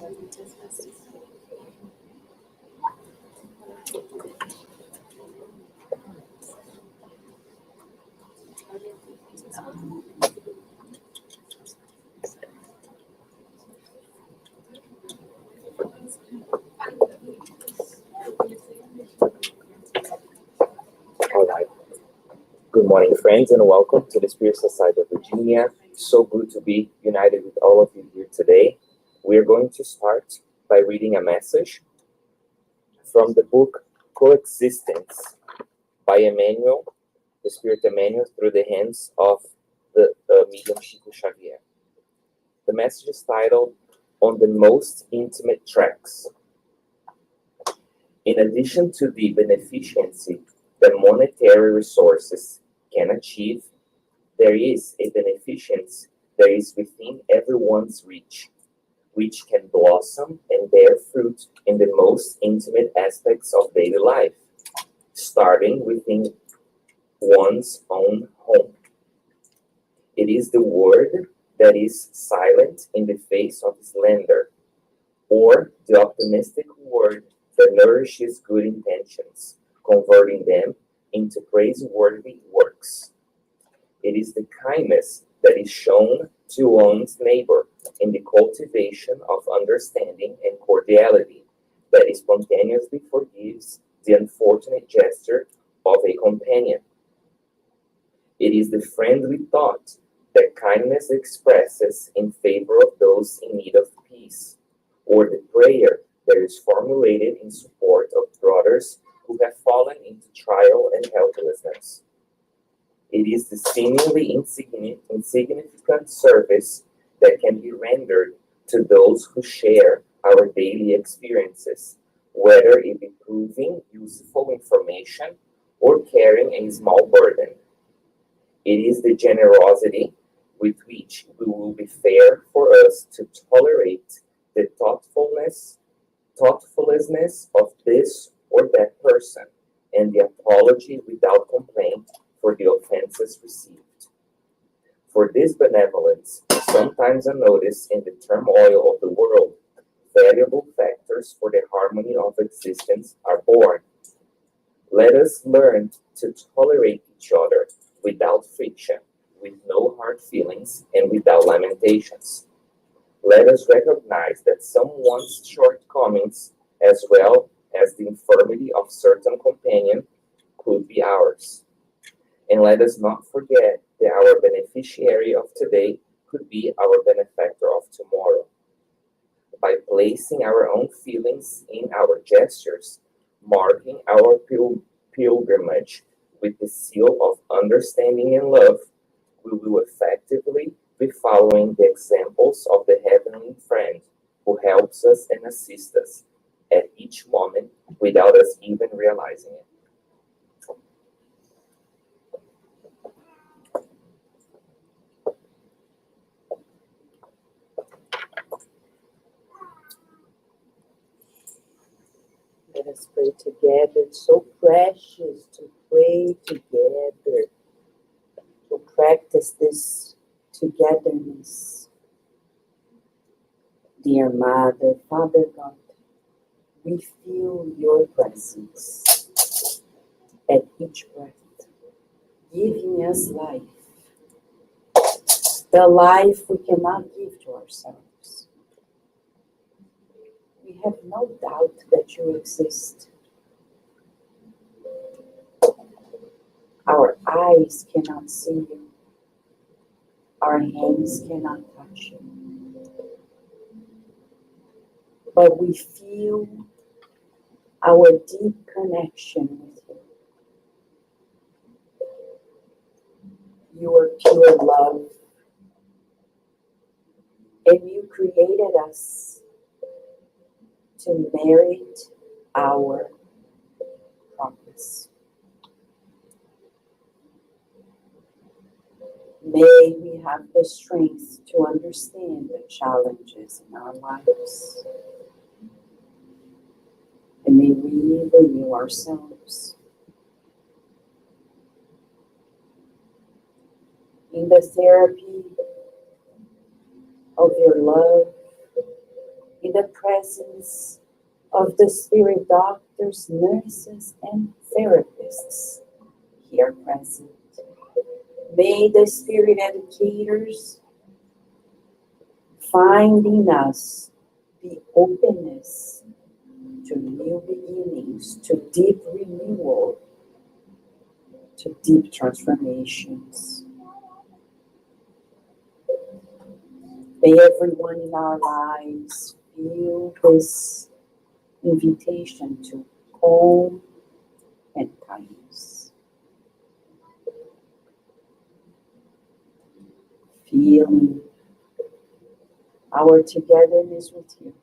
All right. Good morning, friends, and welcome to the Spiritual Side of Virginia. So good to be united with all of you here today. We're going to start by reading a message from the book Coexistence by Emmanuel, the Spirit Emmanuel, through the hands of the medium Chico Xavier. The message is titled, On the Most Intimate Tracks. In addition to the beneficency that monetary resources can achieve, there is a beneficence that is within everyone's reach, which can blossom and bear fruit in the most intimate aspects of daily life, starting within one's own home. It is the word that is silent in the face of slander, or the optimistic word that nourishes good intentions, converting them into praiseworthy works. It is the kindness that is shown to one's neighbor in the cultivation of understanding and cordiality that spontaneously forgives the unfortunate gesture of a companion. It is the friendly thought that kindness expresses in favor of those in need of peace, or the prayer that is formulated in support of brothers who have fallen into trial and helplessness. It is the seemingly insignificant service that can be rendered to those who share our daily experiences, whether it be proving useful information or carrying a small burden. It is the generosity with which it will be fair for us to tolerate the thoughtfulness of this or that person, and the apology without complaint for the offenses received. For this benevolence, sometimes unnoticed in the turmoil of the world, valuable factors for the harmony of existence are born. Let us learn to tolerate each other without friction, with no hard feelings, and without lamentations. Let us recognize that someone's shortcomings, as well as the infirmity of certain companion, could be ours. And let us not forget that our beneficiary of today could be our benefactor of tomorrow. By placing our own feelings in our gestures, marking our pilgrimage with the seal of understanding and love, we will effectively be following the examples of the heavenly friend who helps us and assists us at each moment without us even realizing it. Let us pray together. It's so precious to pray together, to practice this togetherness. Dear Mother, Father God, we feel your presence at each breath, giving us life, the life we cannot give to ourselves. We have no doubt that you exist. Our eyes cannot see you. Our hands cannot touch you. But we feel our deep connection with you. You are pure love. And you created us to merit our progress. May we have the strength to understand the challenges in our lives. And may we renew ourselves. In the therapy of your love, in the presence of the spirit doctors, nurses, and therapists here present. May the spirit educators find in us the openness to new beginnings, to deep renewal, to deep transformations. May everyone in our lives feel this invitation to calm and kindness. Feeling our togetherness with you.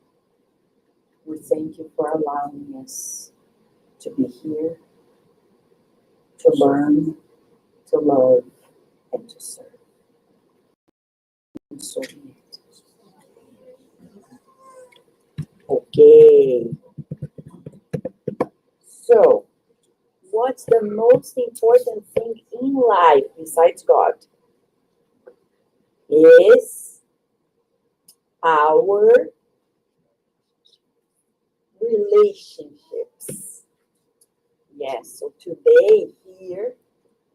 We thank you for allowing us to be here, to learn, to love, and to serve. And so be it. Okay. So, what's the most important thing in life besides God? Is our relationships. Yes, so today, here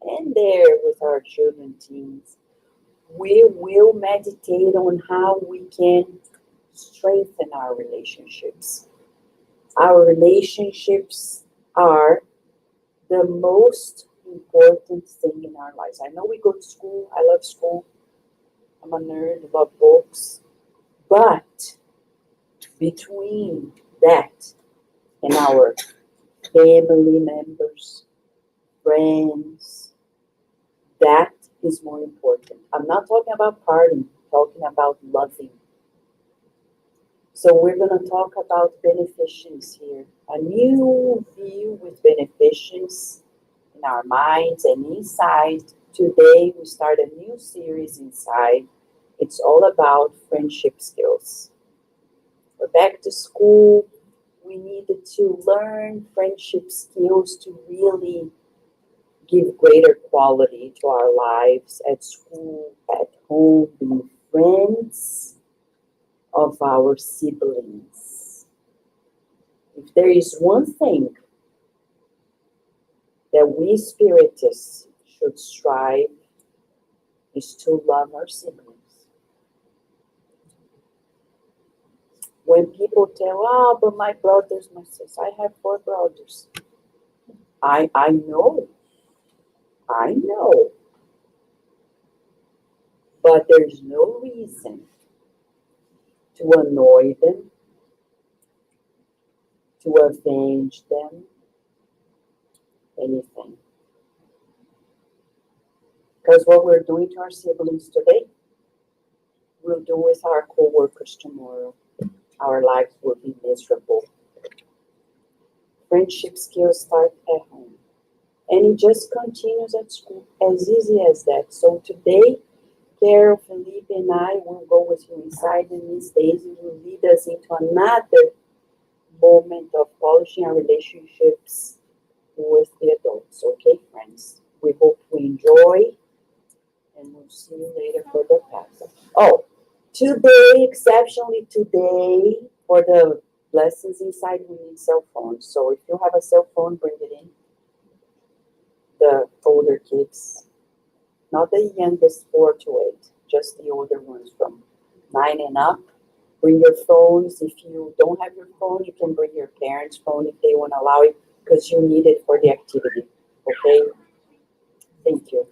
and there with our children, teens, we will meditate on how we can strengthen our relationships. Our relationships are the most important thing in our lives. I know we go to school. I love school. I'm a nerd, I love books. But between that and our family members, friends, that is more important. I'm not talking about partying, I'm talking about loving. So we're going to talk about beneficence here. A new view with beneficence in our minds and inside. Today we start a new series inside. It's all about friendship skills. We're back to school. We needed to learn friendship skills to really give greater quality to our lives at school, at home, being friends of our siblings. If there is one thing that we spiritists should strive, is to love our siblings. When people tell, oh, but my brothers, my sisters, I have 4 brothers. I know. But there's no reason to annoy them, to avenge them, anything. Because what we're doing to our siblings today, we'll do with our co-workers tomorrow. Our lives will be miserable. Friendship skills start at home. And it just continues at school, as easy as that. So today, Carol, Felipe, and I will go with you inside, and Miss Daisy will lead us into another moment of polishing our relationships with the adults. Okay, friends? We hope you enjoy, and we'll see you later for the class. Oh, today, exceptionally today, for the lessons inside, we need cell phones. So if you have a cell phone, bring it in. The older kids, not the youngest 4 to 8, just the older ones from 9 and up. Bring your phones. If you don't have your phone, you can bring your parents' phone if they want to allow it, because you need it for the activity. Okay? Thank you.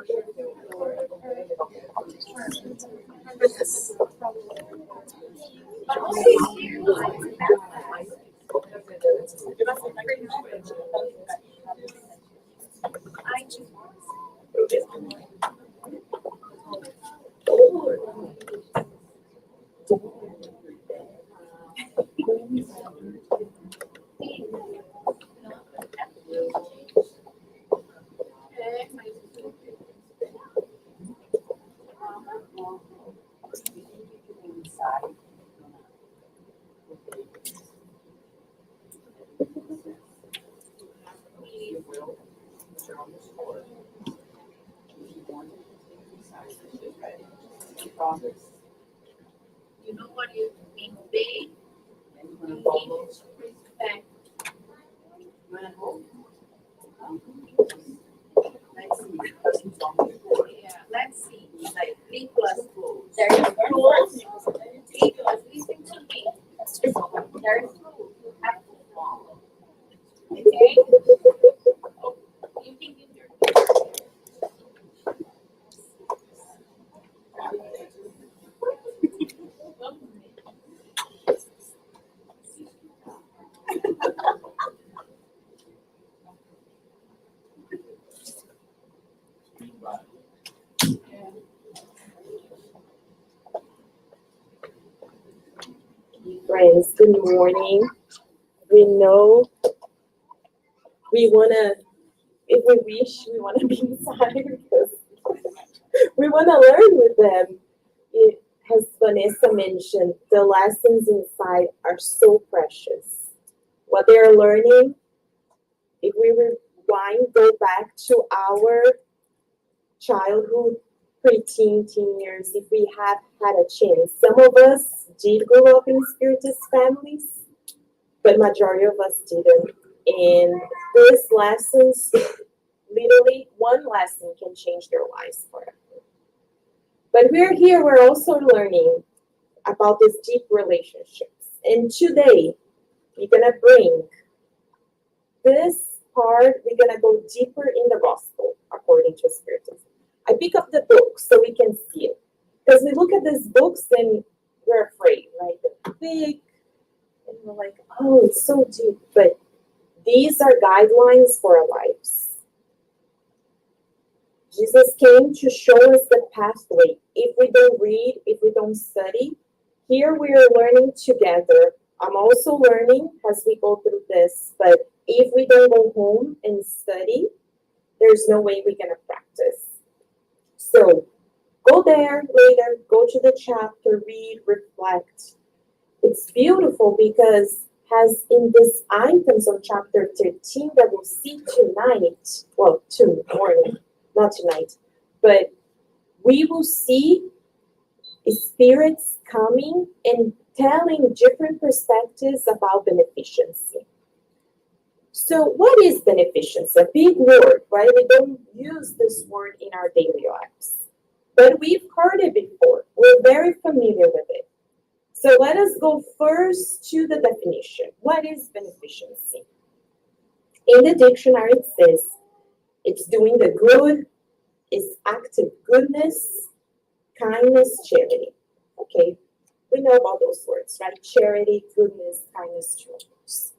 You know what you mean big? Respect. Yeah, let's see. Like 3 plus 4. There is rules. 3 plus, listen to me. There is rules. You have to follow. Okay? Oh, you think you Friends, good morning. We know we wanna, if we wish, we wanna be inside because we wanna learn with them. As Vanessa mentioned, the lessons inside are so precious. What they are learning, if we rewind, go back to our childhood, preteen, teen years, if we have had a chance. Some of us did grow up in spiritist families, but majority of us didn't. And these lessons, literally one lesson can change their lives forever. But we're here, we're also learning about these deep relationships. And today, we're gonna bring this part, we're gonna go deeper in the gospel according to Spiritism. I pick up the book so we can see it. Because we look at these books and we're afraid, right? They're big, and we're like, oh, it's so deep. But these are guidelines for our lives. Jesus came to show us the pathway. If we don't read, if we don't study, here we are learning together. I'm also learning as we go through this, but if we don't go home and study, there's no way we're going to practice. So go there later, go to the chapter, read, reflect. It's beautiful because as in these items on chapter 13 that we'll see tonight, well, tomorrow, not tonight, but we will see spirits coming and telling different perspectives about beneficency. So what is beneficence? A big word, right? We don't use this word in our daily lives, but we've heard it before. We're very familiar with it. So let us go first to the definition. What is beneficency? In the dictionary, it says it's doing the good, is active goodness, kindness, charity. Okay, we know about those words, right? Charity, goodness, kindness to others.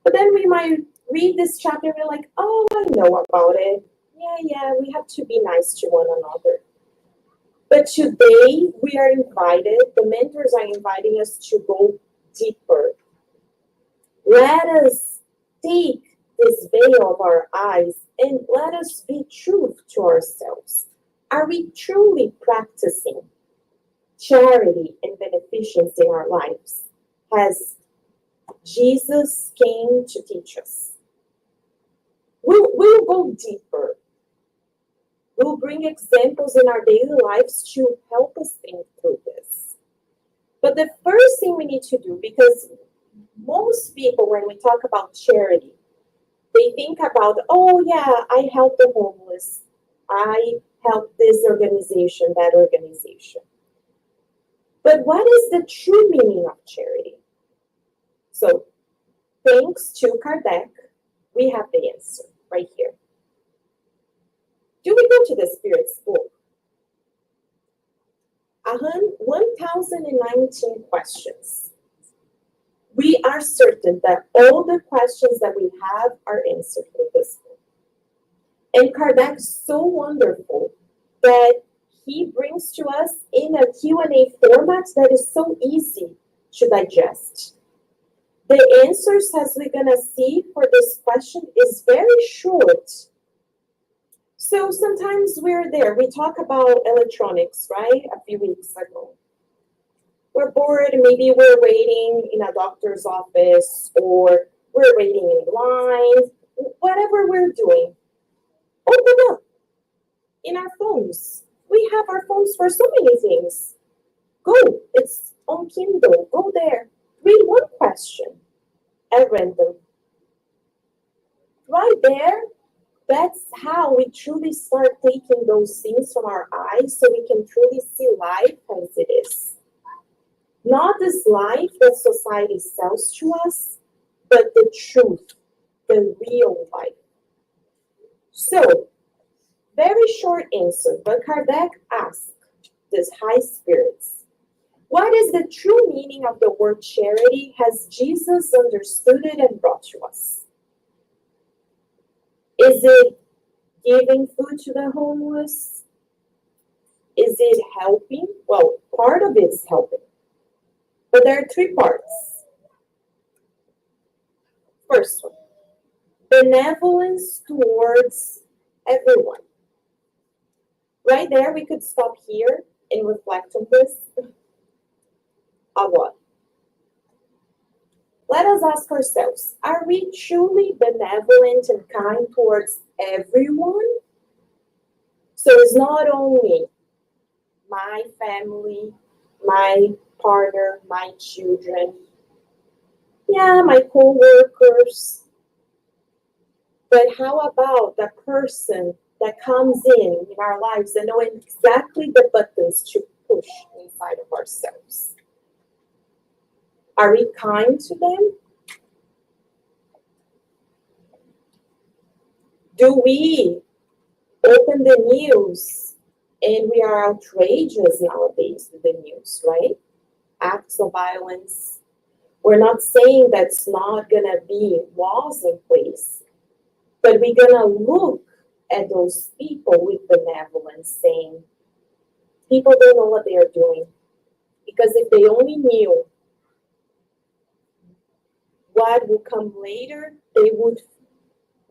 But then we might read this chapter and be like, oh, I know about it. Yeah, we have to be nice to one another. But today we are invited, the mentors are inviting us to go deeper. Let us take this veil of our eyes and let us be true to ourselves. Are we truly practicing charity and beneficence in our lives as Jesus came to teach us? We'll go deeper. We'll bring examples in our daily lives to help us think through this. But the first thing we need to do, because most people, when we talk about charity, they think about, oh yeah, I help the homeless. I help this organization, that organization. But what is the true meaning of charity? So, thanks to Kardec, we have the answer right here. Do this book. 1,019 questions. We are certain that all the questions that we have are answered in this book. And Kardec is so wonderful that he brings to us in a Q&A format that is so easy to digest. The answers, as we're going to see for this question, is very short. So sometimes we're there. We talk about electronics, right? A few weeks ago. We're bored. Maybe we're waiting in a doctor's office or we're waiting in line. Whatever we're doing, open up in our phones. We have our phones for so many things. Go. It's on Kindle. Go there. Read one question at random. Right there, that's how we truly start taking those things from our eyes so we can truly see life as it is. Not this life that society sells to us, but the truth, the real life. So, very short answer, but Kardec asked these high spirits, what is the true meaning of the word charity? Has Jesus understood it and brought to us? Is it giving food to the homeless? Is it helping? Well, part of it's helping. But there are three parts. First one, benevolence towards everyone. Right there, we could stop here and reflect on this a lot. Let us ask ourselves, are we truly benevolent and kind towards everyone? So it's not only my family, my partner, my children, my co-workers, but how about the person that comes in our lives and know exactly the buttons to push inside of ourselves? Are we kind to them? Do we open the news and we are outrageous nowadays with the news, right? Acts of violence. We're not saying that's not going to be laws in place, but we're going to look at those people with benevolence, saying, people don't know what they are doing. Because if they only knew what would come later, they would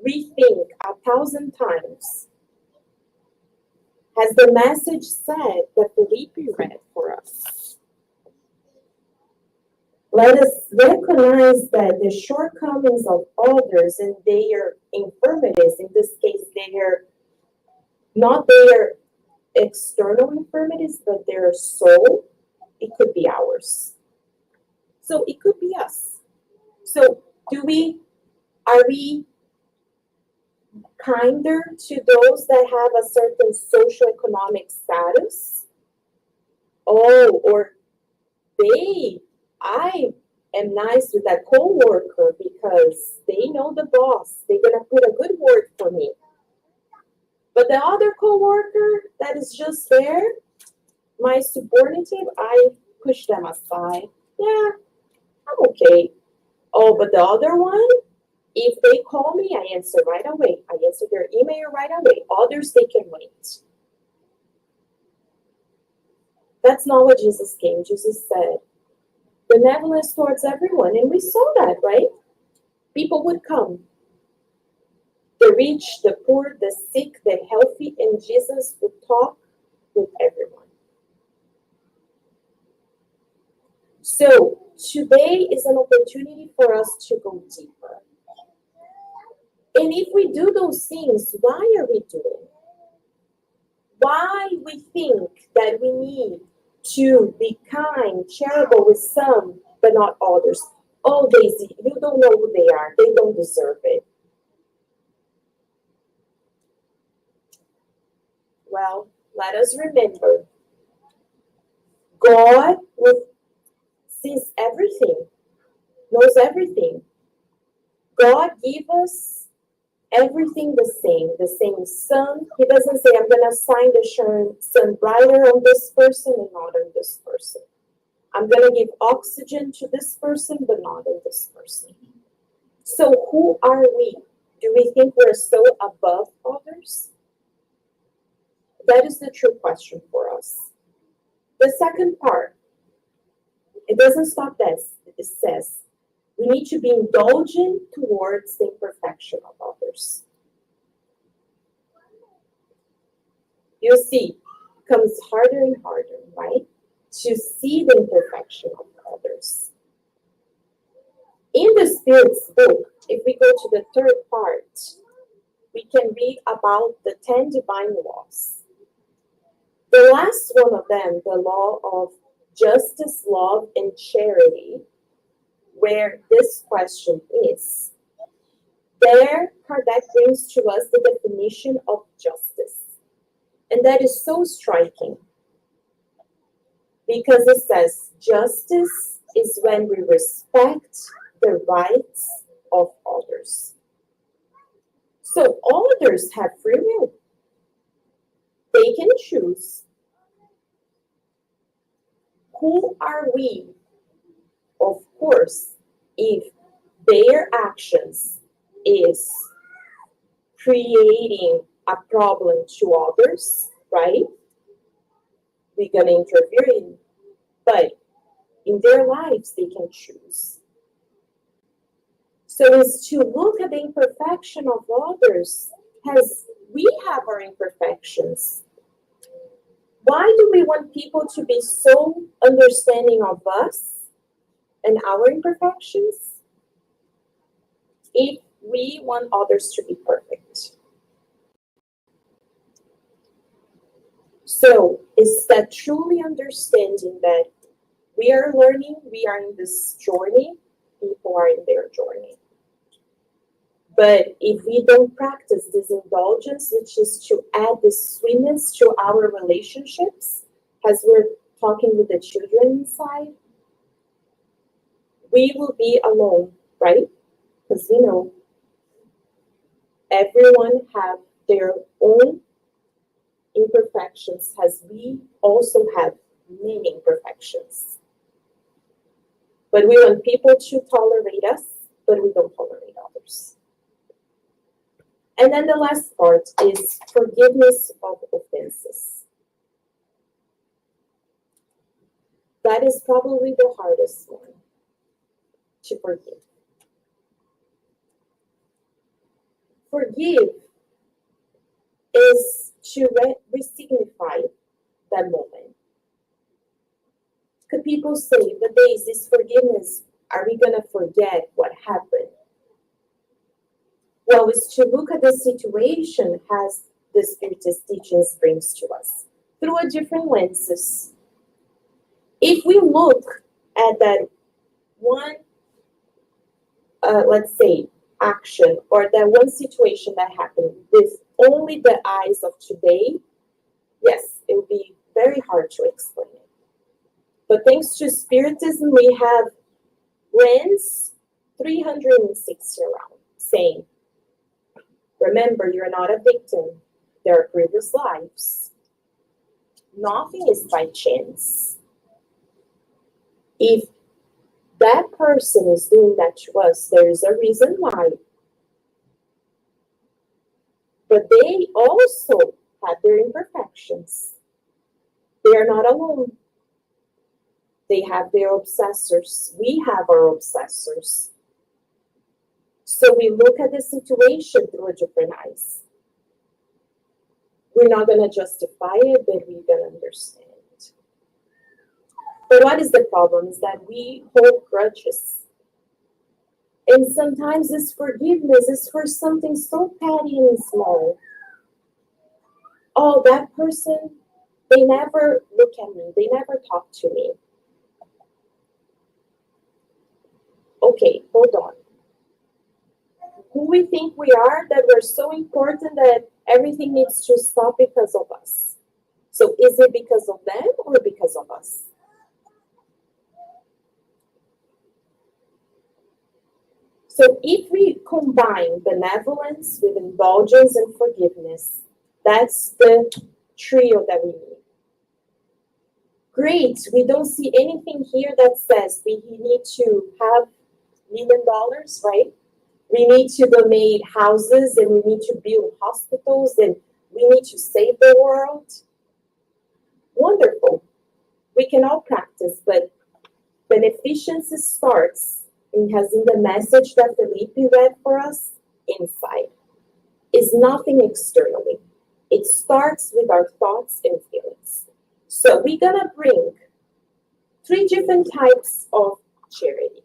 rethink 1,000 times. As the message said that Felipe read for us, let us recognize that the shortcomings of others and their infirmities, in this case, not their external infirmities, but their soul, it could be ours. So it could be us. So are we kinder to those that have a certain socioeconomic status? Or I am nice with that co-worker because they know the boss. They're going to put a good word for me. But the other co-worker that is just there, my subordinate, I push them aside. Yeah, I'm okay. Oh, but the other one, if they call me, I answer right away. I answer their email right away. Others, they can wait. That's not what Jesus came. Jesus said, benevolence towards everyone. And we saw that, right? People would come. The rich, the poor, the sick, the healthy, and Jesus would talk with everyone. So today is an opportunity for us to go deeper. And if we do those things, why are we doing? Why we think that we need to be kind, charitable with some, but not others? Oh, Daisy, you don't know who they are. They don't deserve it. Well, let us remember, God sees everything, knows everything. God gave us everything the same sun. He doesn't say, I'm going to assign the sun brighter on this person and not on this person. I'm going to give oxygen to this person, but not on this person. So who are we? Do we think we're so above others? That is the true question for us. The second part, it doesn't stop there. It says, we need to be indulgent towards the imperfection of others. You see, it comes harder and harder, right? To see the imperfection of others. In the Spirit's book, if we go to the third part, we can read about the 10 divine laws. The last one of them, the law of justice, love, and charity, where this question is, there Kardec brings to us the definition of justice. And that is so striking, because it says justice is when we respect the rights of others. So others have free will. They can choose. Who are we? Of course, if their actions is creating a problem to others, right? We're going to interfere in. But in their lives, they can choose. So it's to look at the imperfection of others as we have our imperfections. Why do we want people to be so understanding of us and our imperfections if we want others to be perfect? So is that truly understanding that we are learning, we are in this journey, people are in their journey. But if we don't practice this indulgence, which is to add the sweetness to our relationships, as we're talking with the children inside, we will be alone, right? Because we know everyone have their own imperfections, as we also have many imperfections. But we want people to tolerate us, but we don't tolerate others. And then the last part is forgiveness of offenses. That is probably the hardest one to forgive. Forgive is to re-signify that moment. Could people say, but Days, this forgiveness, are we going to forget what happened? Well, it's to look at the situation as the Spiritist teachings brings to us through a different lenses. If we look at that one, let's say, action or that one situation that happened with only the eyes of today, yes, it would be very hard to explain it. But thanks to Spiritism, we have lens 360 around, saying, remember, you're not a victim. There are previous lives. Nothing is by chance. If that person is doing that to us, there is a reason why. But they also have their imperfections. They are not alone. They have their obsessors. We have our obsessors. So we look at the situation through a different eyes. We're not going to justify it, but we're going to understand. But what is the problem is that we hold grudges. And sometimes this forgiveness is for something so petty and small. Oh, that person, they never look at me. They never talk to me. Okay, hold on. Who we think we are, that we're so important that everything needs to stop because of us. So is it because of them or because of us? So if we combine benevolence with indulgence and forgiveness, that's the trio that we need. Great, we don't see anything here that says we need to have $1 million, right? We need to donate houses and we need to build hospitals and we need to save the world. Wonderful. We can all practice, but beneficence starts and has in the message that Felipe read for us inside. It's nothing externally. It starts with our thoughts and feelings. So we're gonna bring 3 different types of charity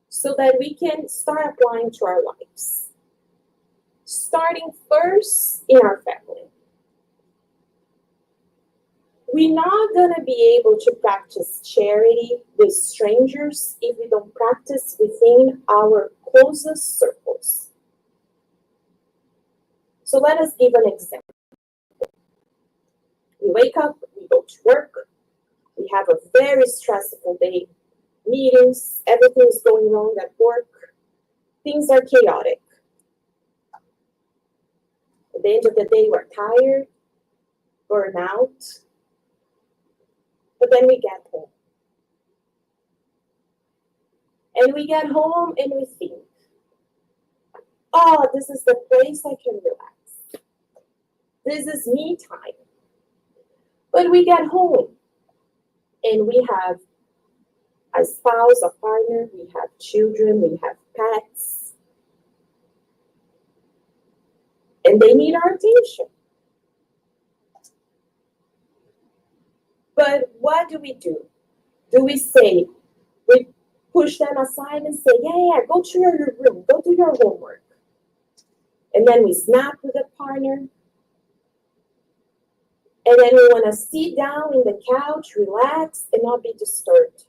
so that we can start applying to our lives. Starting first in our family. We're not gonna be able to practice charity with strangers if we don't practice within our closest circles. So let us give an example. We wake up, we go to work, we have a very stressful day, meetings, everything's going wrong at work, things are chaotic. At the end of the day, we're tired, burn out, but then we get home. And we get home and we think, oh, this is the place I can relax. This is me time. But we get home and we have a spouse, a partner, we have children, we have pets, and they need our attention. But what do? Do we say, we push them aside and say, yeah, go to your room, go do your homework. And then we snap with the partner. And then we want to sit down in the couch, relax, and not be disturbed.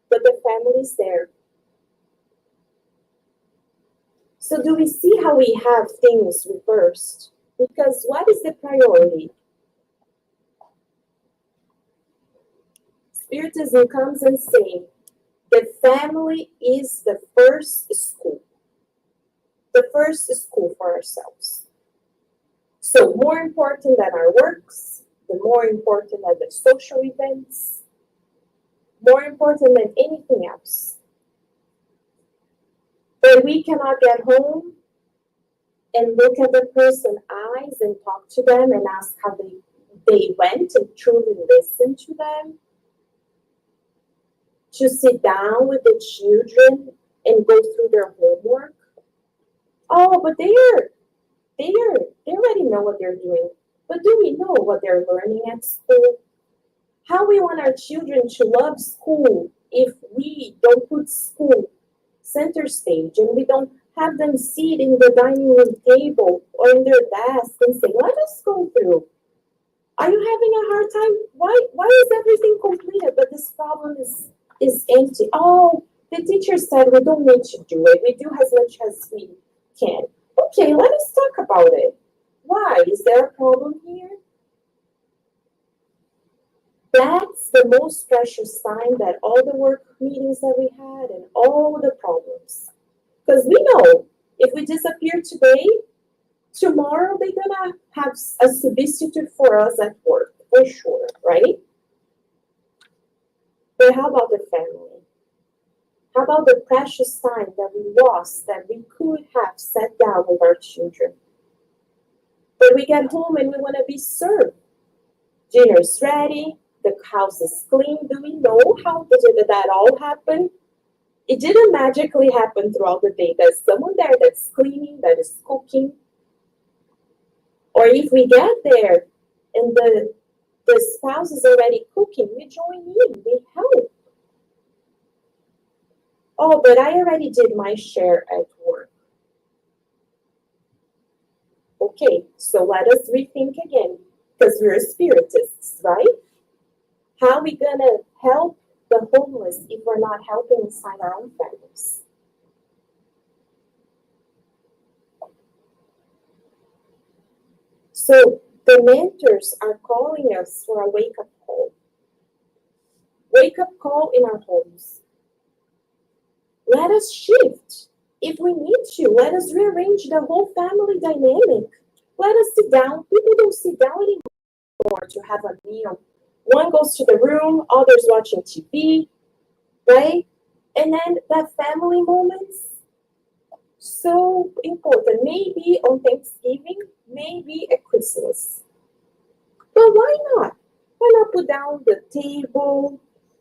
But the family's there. So do we see how we have things reversed? Because what is the priority? Spiritism comes and says, the family is the first school. The first school for ourselves. So more important than our works, the more important than the social events, more important than anything else. But we cannot get home and look at the person's eyes and talk to them and ask how they went and truly listen to them. To sit down with the children and go through their homework. Oh, but they already know what they're doing. But do we know what they're learning at school? How we want our children to love school if we don't put school center stage and we don't have them sit in the dining room table or in their desk and say, let us go through. Are you having a hard time? Why is everything completed but this problem is empty? Oh, the teacher said we don't need to do it. We do as much as we can. Okay, let us talk about it. Why? Is there a problem here? That's the most precious sign that all the work meetings that we had and all the problems. Because we know if we disappear today, tomorrow they're gonna have a substitute for us at work, for sure, right? But how about the family? How about the precious time that we lost that we could have sat down with our children? But we get home and we want to be served. Dinner's ready, the house is clean. Do we know how did that all happen? It didn't magically happen throughout the day. There's someone there that's cleaning, that is cooking. Or if we get there and the spouse is already cooking, we join in, we help. Oh, but I already did my share at work. Okay, so let us rethink again, because we're spiritists, right? How are we gonna help the homeless if we're not helping inside our own families? So the mentors are calling us for a wake-up call. Wake-up call in our homes. Let us shift. If we need to, let us rearrange the whole family dynamic. Let us sit down. People don't sit down anymore to have a meal. One goes to the room, others watching TV, right? And then that family moments, so important. Maybe on Thanksgiving, maybe at Christmas. But why not? Why not put down the table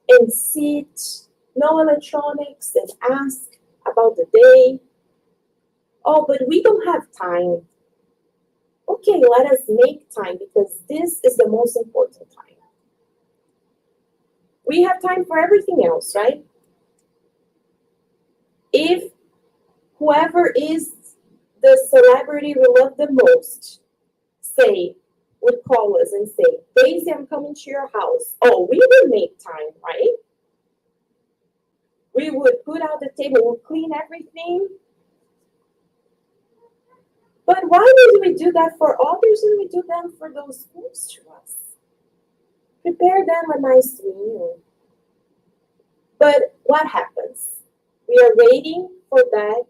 and sit, no electronics, and ask about the day? Oh, but we don't have time. Okay, let us make time because this is the most important time. We have time for everything else, right? If whoever is the celebrity we love the most, would call us and say, Daisy, I'm coming to your house. Oh, we would make time, right? We would put out the table, we'll clean everything. But why do we do that for others and we do them for those close to us? Prepare them a nice meal. But what happens? We are waiting for that.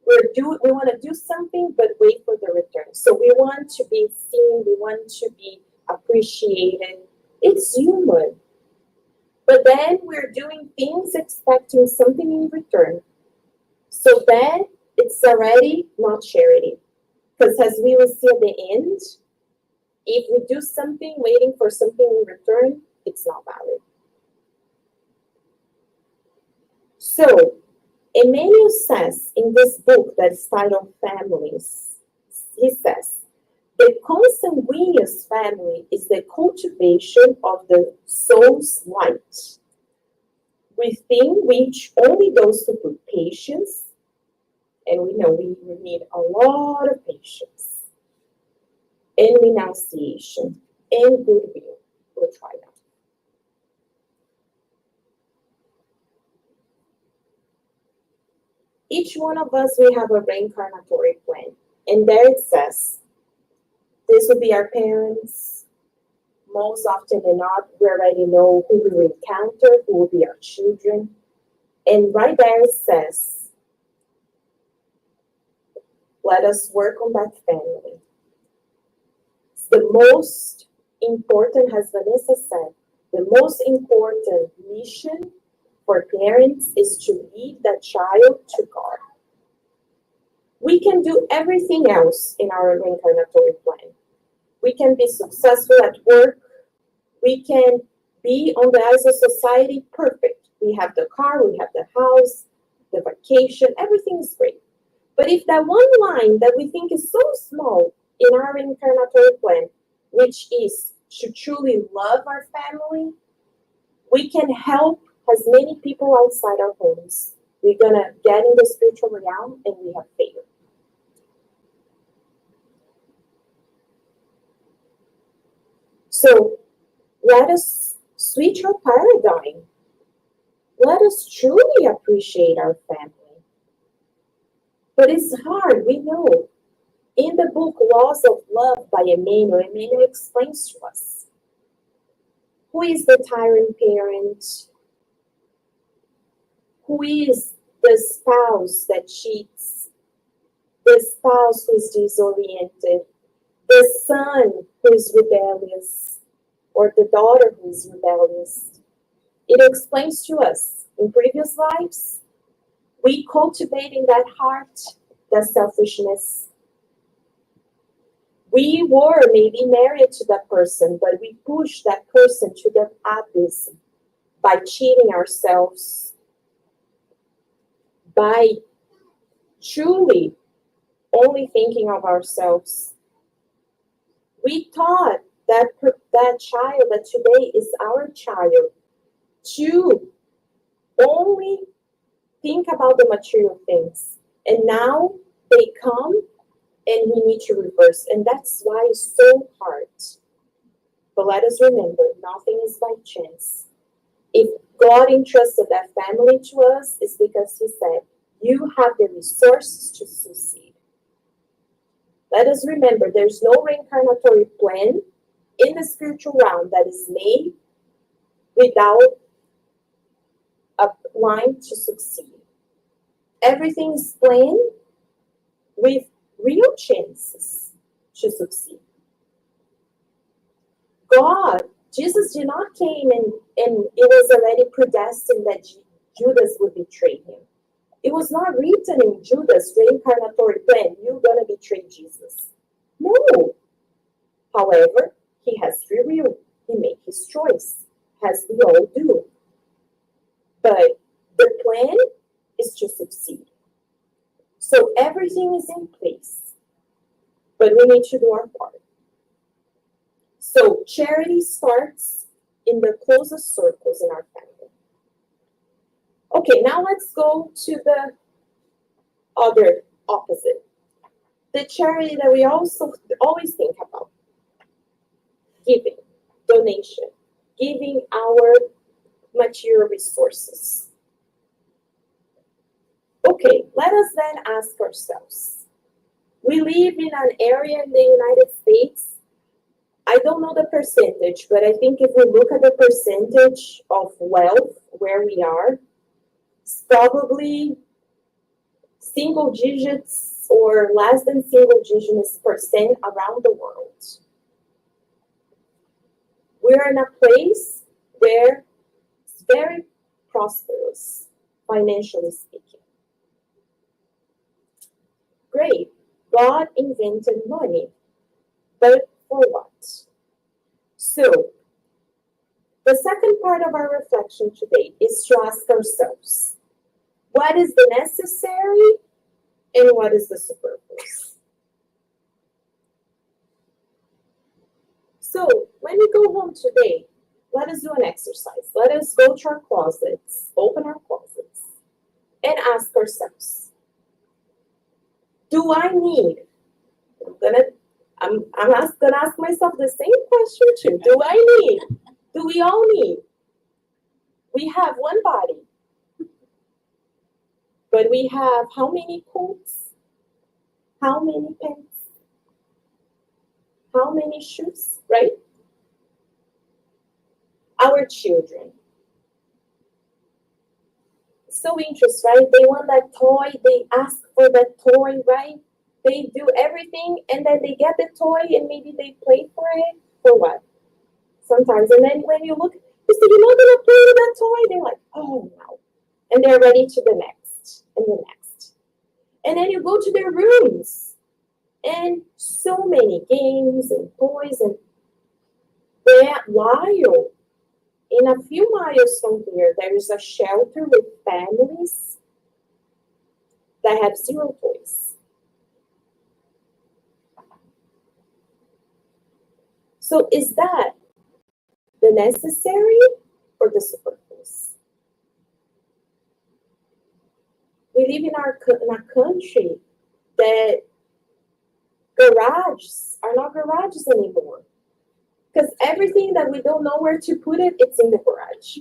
We want to do something, but wait for the return. So we want to be seen, we want to be appreciated. It's human. But then we're doing things expecting something in return. So then it's already not charity. Because as we will see at the end, if we do something waiting for something in return, it's not valid. So Emmanuel says in this book that is titled Families, he says, the consanguineous family is the cultivation of the soul's light, within which only those who put patience, and we know we need a lot of patience, and renunciation, and goodwill will triumph. Each one of us, we have a reincarnatory plan. And there it says, this will be our parents. Most often than not, we already know who we will encounter, who will be our children. And right there it says, let us work on that family. It's the most important, as Vanessa said, the most important mission for parents is to lead that child to God. We can do everything else in our reincarnatory plan. We can be successful at work. We can be on the eyes of society perfect. We have the car, we have the house, the vacation, everything is great. But if that one line that we think is so small in our reincarnatory plan, which is to truly love our family, we can help as many people outside our homes. We're going to get in the spiritual realm and we have failed. So let us switch our paradigm. Let us truly appreciate our family. But it's hard, we know. In the book Laws of Love by Emmanuel explains to us who is the tyrant parent, who is the spouse that cheats, the spouse who is disoriented, the son who is rebellious, or the daughter who is rebellious. It explains to us in previous lives, we cultivate in that heart the selfishness. We were maybe married to that person, but we pushed that person to the abyss by cheating ourselves, by truly only thinking of ourselves. We taught that child that today is our child to only think about the material things. And now they come and we need to reverse. And that's why it's so hard. But let us remember, nothing is by chance. If God entrusted that family to us, it's because he said, you have the resources to succeed. Let us remember, there's no reincarnatory plan in the spiritual realm that is made without a line to succeed. Everything is planned with real chances to succeed. God, Jesus did not came and it was already predestined that Judas would betray him. It was not written in Judas' reincarnatory plan, you're going to betray Jesus. No. However, he has free will. He made his choice, as we all do. But the plan is to succeed. So everything is in place. But we need to do our part. So charity starts in the closest circles in our family. Okay, now let's go to the other opposite. The charity that we also always think about. Giving, donation, giving our material resources. Okay, let us then ask ourselves. We live in an area in the United States. I don't know the percentage, but I think if we look at the percentage of wealth where we are, it's probably single digits or less than single digits percent around the world. We're in a place where it's very prosperous, financially speaking. Great. God invented money, but for what? So, the second part of our reflection today is to ask ourselves, what is the necessary and what is the superfluous? So, when we go home today, let us do an exercise. Let us go to our closets, open our closets, and ask ourselves, do I need, I'm gonna ask myself the same question too. Do I need? Do we all need? We have one body, but we have how many coats? How many pants? How many shoes, right? Our children. So interesting, right? They want that toy, they ask for that toy, right? They do everything and then they get the toy and maybe they play for it. For what? Sometimes. And then when you look, you say, you're not gonna play with that toy? They're like, oh no. And they're ready to the next and the next. And then you go to their rooms and so many games and toys and that while in a few miles from here, there is a shelter with families that have zero toys. So is that the necessary or the superfluous? We live in a country that garages are not garages anymore. Because everything that we don't know where to put it, it's in the garage.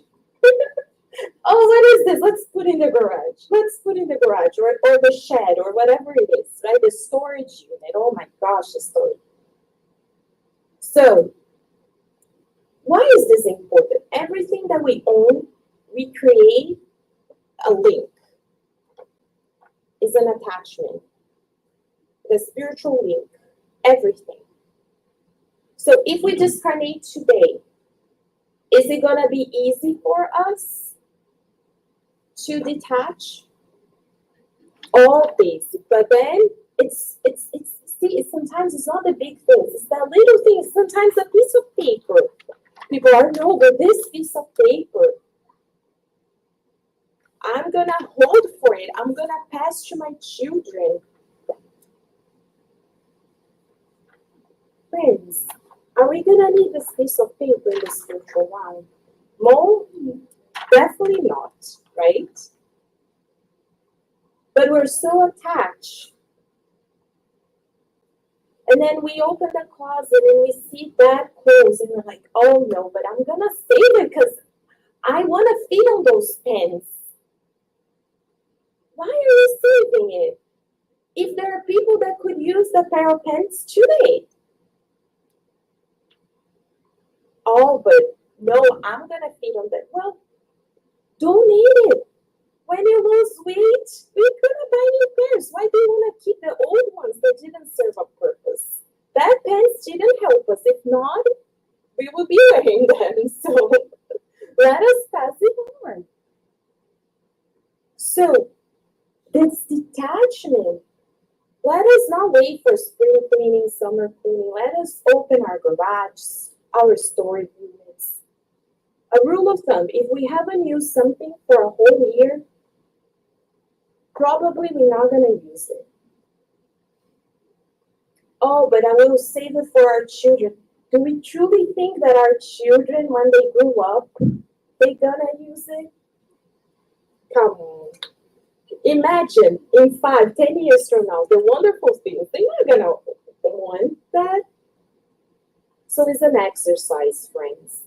Oh, what is this? Let's put in the garage. Let's put in the garage or the shed or whatever it is, right? The storage unit. Oh my gosh, the storage. So, why is this important? Everything that we own, we create a link. Is an attachment. The spiritual link. Everything. So if we discarnate today, is it going to be easy for us to detach all this? But then sometimes it's not the big things, it's the little things. Sometimes a piece of paper. People are, no, but this piece of paper, I'm going to hold for it. I'm going to pass to my children. Friends, are we going to need this piece of paper in the spiritual life? No, definitely not, right? But we're so attached. And then we open the closet and we see that clothes and we're like, oh no, but I'm going to save it because I want to feed on those pens. Why are you saving it? If there are people that could use the pair of pens today. Oh, but no, I'm going to feed on that. Well, donate it. When when you lose weight, we couldn't buy new pairs. Why do you want to keep the old ones that didn't serve a purpose? That pants didn't help us. If not, we would be wearing them. So let us pass it on. So this detachment, let us not wait for spring cleaning, summer cleaning. Let us open our garage, our storage units. A rule of thumb, if we haven't used something for a whole year, probably we're not going to use it. Oh, but I will save it for our children. Do we truly think that our children, when they grow up, they're going to use it? Come on. Imagine in 5, 10 years from now, the wonderful things, they're not going to want that. So it's an exercise, friends.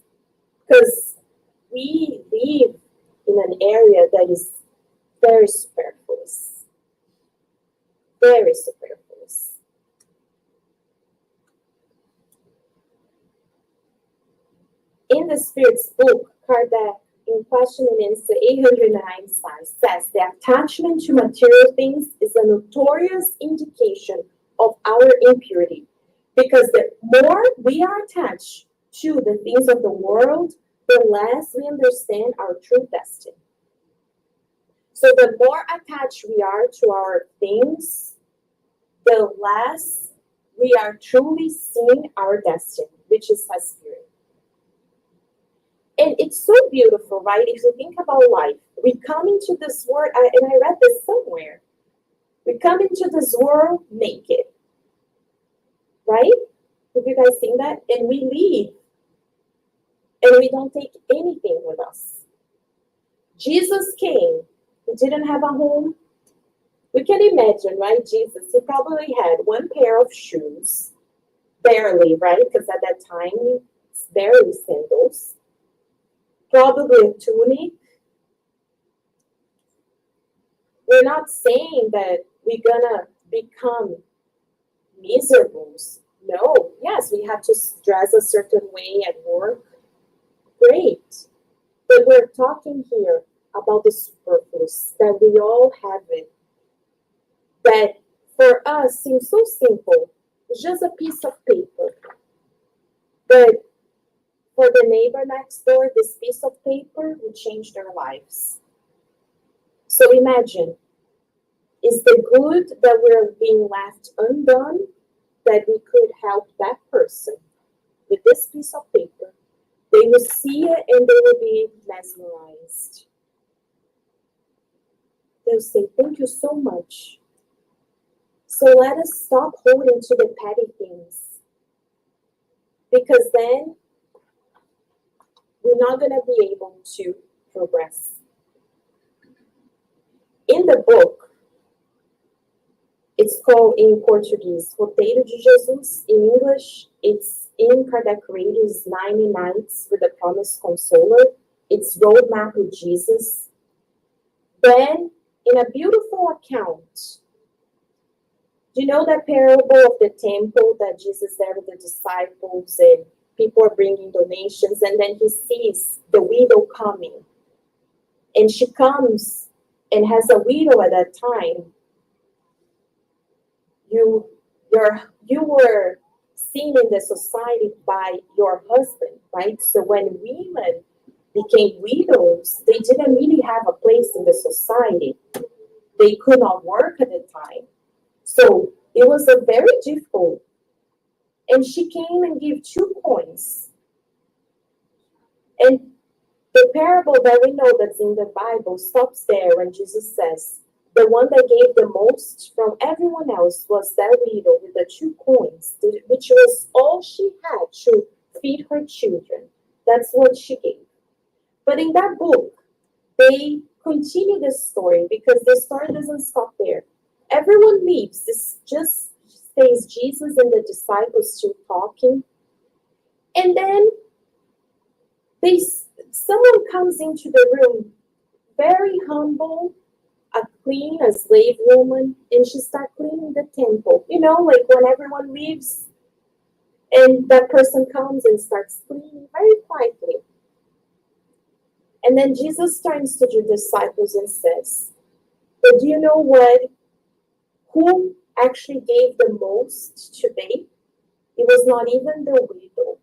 Because we live in an area that is very superfluous. Very superfluous. In the Spirit's book, Kardec, in Question and Answer 809, says the attachment to material things is a notorious indication of our impurity. Because the more we are attached to the things of the world, the less we understand our true destiny. So the more attached we are to our things, the less we are truly seeing our destiny, which is His Spirit. And it's so beautiful, right? If you think about life, we come into this world, and I read this somewhere. We come into this world naked, right? Have you guys seen that? And we leave, and we don't take anything with us. Jesus came. He didn't have a home. We can imagine, right? Jesus, he probably had one pair of shoes, barely, right? Because at that time, it's barely sandals. Probably a tunic. We're not saying that we're gonna become miserables. No, yes, we have to dress a certain way at work. Great. But we're talking here about the superfluous, that we all have it. That for us seems so simple. It's just a piece of paper. But for the neighbor next door, this piece of paper will change their lives. So imagine, is the good that we're being left undone that we could help that person with this piece of paper? They will see it and they will be mesmerized. They'll say, thank you so much. So let us stop holding to the petty things. Because then we're not going to be able to progress. In the book, it's called in Portuguese, Roteiro de Jesus. In English, it's in Kardec Radio's 90 Nights with the Promised Consoler. It's Roadmap with Jesus. Then, in a beautiful account, do you know that parable of the temple that Jesus there with the disciples and people are bringing donations, and then he sees the widow coming, and she comes and has a widow at that time. You were seen in the society by your husband, right? So when women became widows, they didn't really have a place in the society. They could not work at the time. So it was a very difficult. And she came and gave 2 coins. And the parable that we know that's in the Bible stops there when Jesus says, the one that gave the most from everyone else was that widow with the 2 coins, which was all she had to feed her children. That's what she gave. But in that book, they continue the story because the story doesn't stop there. Everyone leaves. This just stays Jesus and the disciples still talking. And then someone comes into the room, very humble, a slave woman, and she starts cleaning the temple. You know, like when everyone leaves, and that person comes and starts cleaning very quietly. And then Jesus turns to the disciples and says, but do you know what? Who actually gave the most today? It was not even the widow.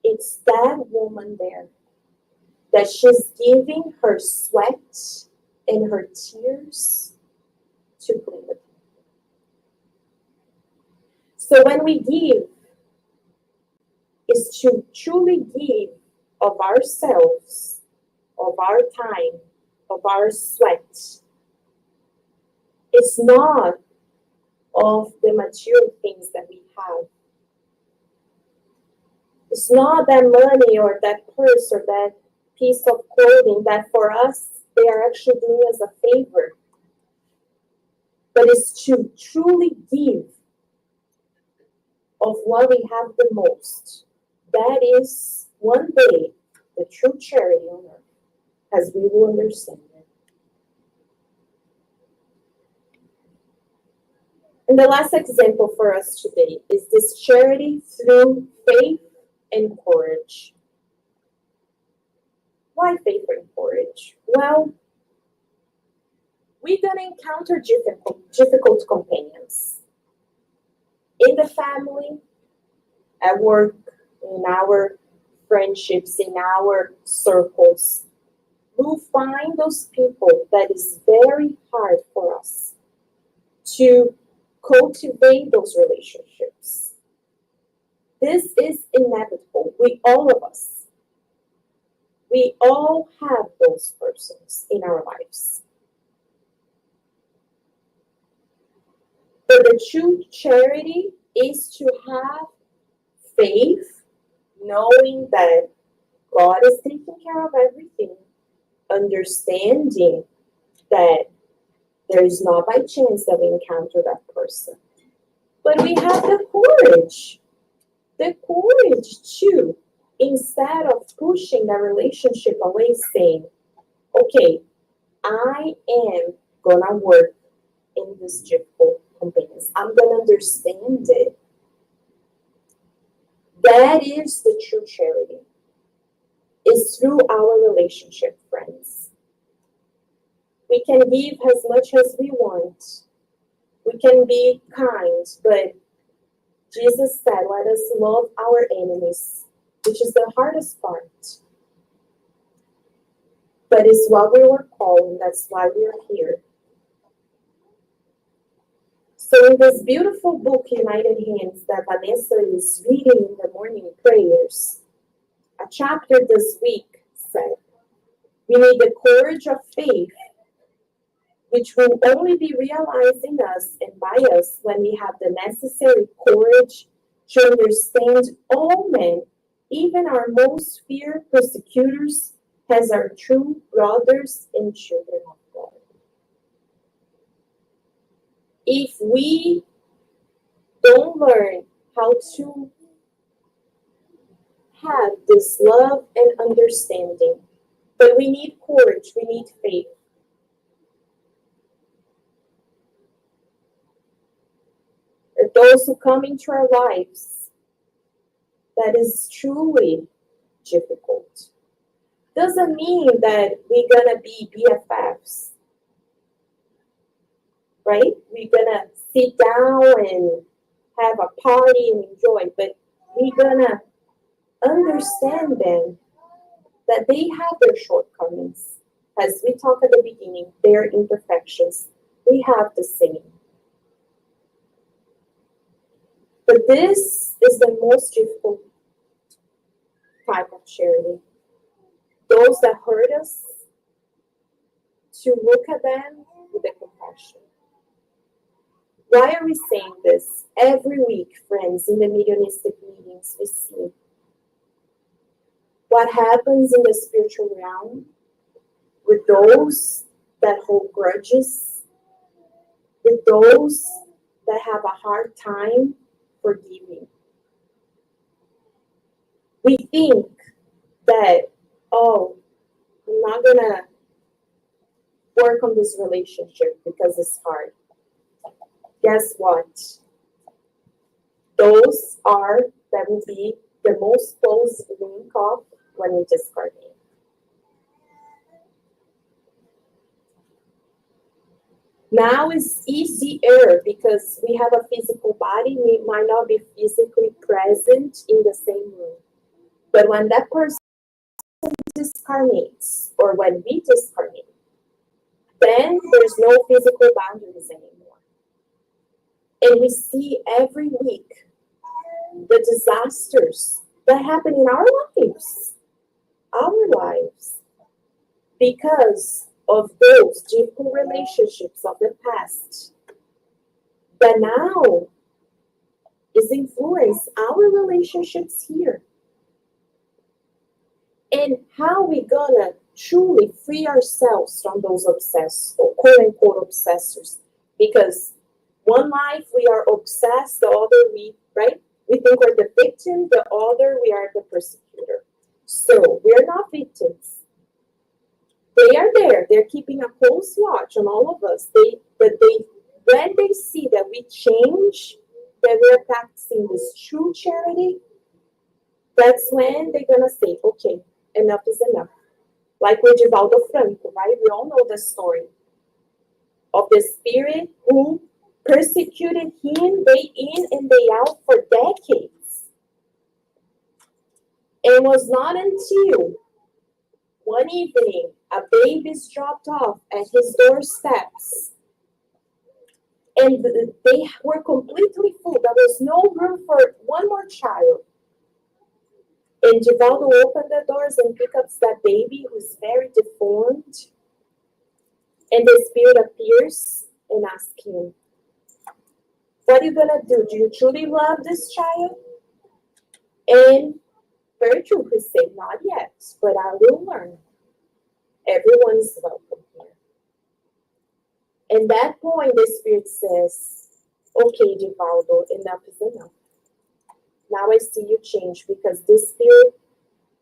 It's that woman there that she's giving her sweat and her tears to clean the temple. So when we give, is to truly give of ourselves, of our time, of our sweat. It's not of the material things that we have. It's not that money or that purse or that piece of clothing that for us, they are actually doing us a favor. But it's to truly give of what we have the most. That is one day the true charity on earth, as we will understand it. And the last example for us today is this charity through faith and courage. Why faith and courage? Well, we're going to encounter difficult companions in the family, at work, in our friendships, in our circles. We'll find those people that is very hard for us to cultivate those relationships. This is inevitable. All of us, we all have those persons in our lives. But the true charity is to have faith, knowing that God is taking care of everything, understanding that there is not by chance that we encounter that person. But we have the courage to, instead of pushing that relationship away, saying, okay, I am gonna work in this difficult companions. I'm gonna understand it. That is the true charity. It's through our relationship, friends. We can give as much as we want. We can be kind, but Jesus said, let us love our enemies, which is the hardest part. But it's what we were called, and that's why we are here. So in this beautiful book, United Hands, that Vanessa is reading in the morning prayers, a chapter this week said, we need the courage of faith, which will only be realized in us and by us when we have the necessary courage to understand all men, even our most feared persecutors, as our true brothers and children of God. If we don't learn how to have this love and understanding, but we need courage, we need faith. Those who come into our lives, that is truly difficult. Doesn't mean that we're gonna be BFFs, right? We're gonna sit down and have a party and enjoy, but we're gonna understand them that they have their shortcomings. As we talked at the beginning, their imperfections, we have the same. But this is the most difficult type of charity. Those that hurt us, to look at them with a compassion. Why are we saying this? Every week, friends, in the mediumistic meetings, we see what happens in the spiritual realm with those that hold grudges, with those that have a hard time forgiving. We think that, oh, I'm not gonna work on this relationship because it's hard. Guess what? Those are, that will be the most close link off when we discard it. Now it's easier because we have a physical body. We might not be physically present in the same room. But when that person discarnates, or when we discarnate, then there's no physical boundaries anymore. And we see every week the disasters that happen in our lives, because of those difficult relationships of the past that now is influence our relationships here. And how we gonna truly free ourselves from those obsessed or quote unquote obsessors? Because one life we are obsessed, the other right? We think we're the victim, the other we are the persecutor. So we are not victims. They are there. They're keeping a close watch on all of us. When they see that we change, that we're practicing this true charity, that's when they're gonna say, okay, enough is enough. Like with Divaldo Franco, right? We all know the story of the spirit who persecuted him day in and day out for decades. It was not until one evening a baby's dropped off at his doorsteps and they were completely full. There was no room for one more child. And Divaldo opened the doors and picked up that baby who's very deformed. And the spirit appears and asks him, what are you going to do? Do you truly love this child? And Virtue who said, not yet, but I will learn. Everyone is welcome here. And that point, the spirit says, okay, Divaldo, enough is enough. Now I see you change because this spirit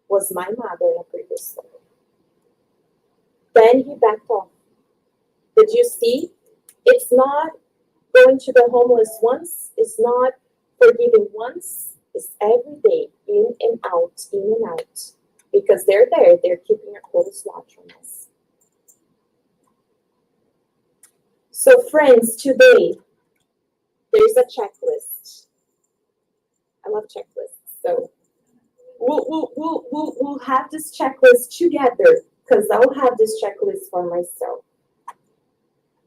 was my mother in a previous life. Then he backed off. But you see, it's not going to the homeless once, it's not forgiving once, it's every day, in and out, in and out. Because they're there, they're keeping a close watch on us. So friends, today, there's a checklist. I love checklists. So we'll have this checklist together because I'll have this checklist for myself.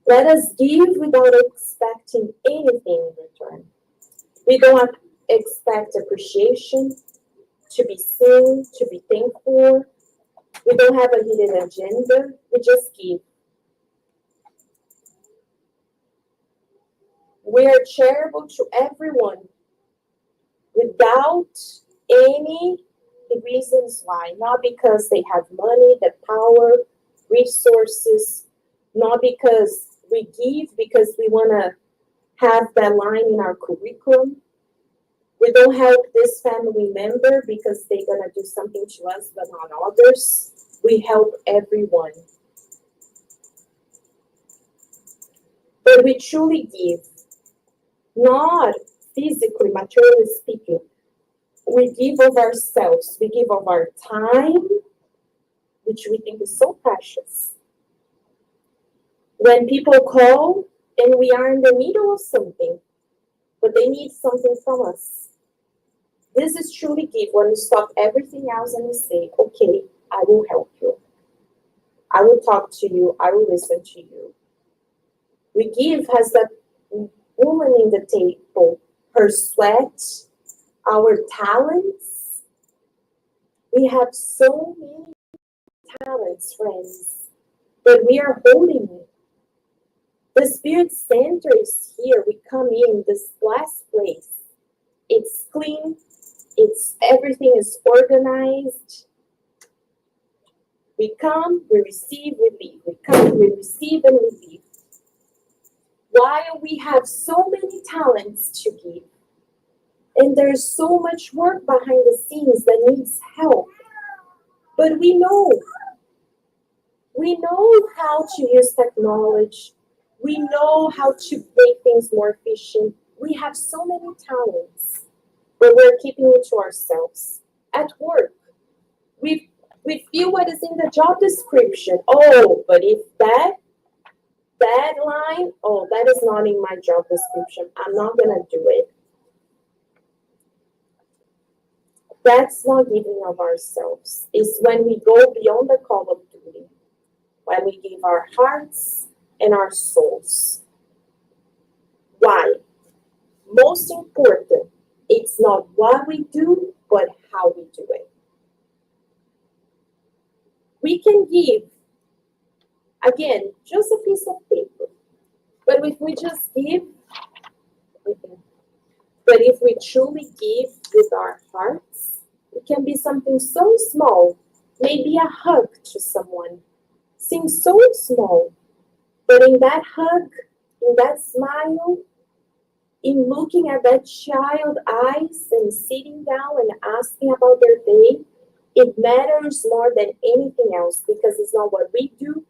Let us give without expecting anything in return. We don't expect appreciation, to be seen, to be thanked for. We don't have a hidden agenda. We just give. We are charitable to everyone without any reasons why. Not because they have money, the power, resources, not because we give because we want to have that line in our curriculum. We don't help this family member because they're going to do something to us but not others. We help everyone. But we truly give, not physically, materially speaking. We give of ourselves. We give of our time, which we think is so precious. When people call and we are in the middle of something, but they need something from us. This is truly give when we stop everything else and we say, okay, I will help you. I will talk to you. I will listen to you. We give as that woman in the table, her sweat, our talents. We have so many talents, friends, but we are holding it. The spirit center is here. We come in this last place. It's clean. Everything is organized. We come, we receive, we leave. We come, we receive, and we leave. While we have so many talents to give, and there's so much work behind the scenes that needs help, but we know how to use technology. We know how to make things more efficient. We have so many talents, but we're keeping it to ourselves. At work, we feel what is in the job description. Oh, but if that That line, oh, that is not in my job description. I'm not gonna do it. That's not giving of ourselves. It's when we go beyond the call of duty, when we give our hearts and our souls. Why? Most important, it's not what we do, but how we do it. We can give, again, just a piece of paper, but if we just give, but if we truly give with our hearts, it can be something so small, maybe a hug to someone. Seems so small, but in that hug, in that smile, in looking at that child eyes and sitting down and asking about their day, it matters more than anything else because it's not what we do,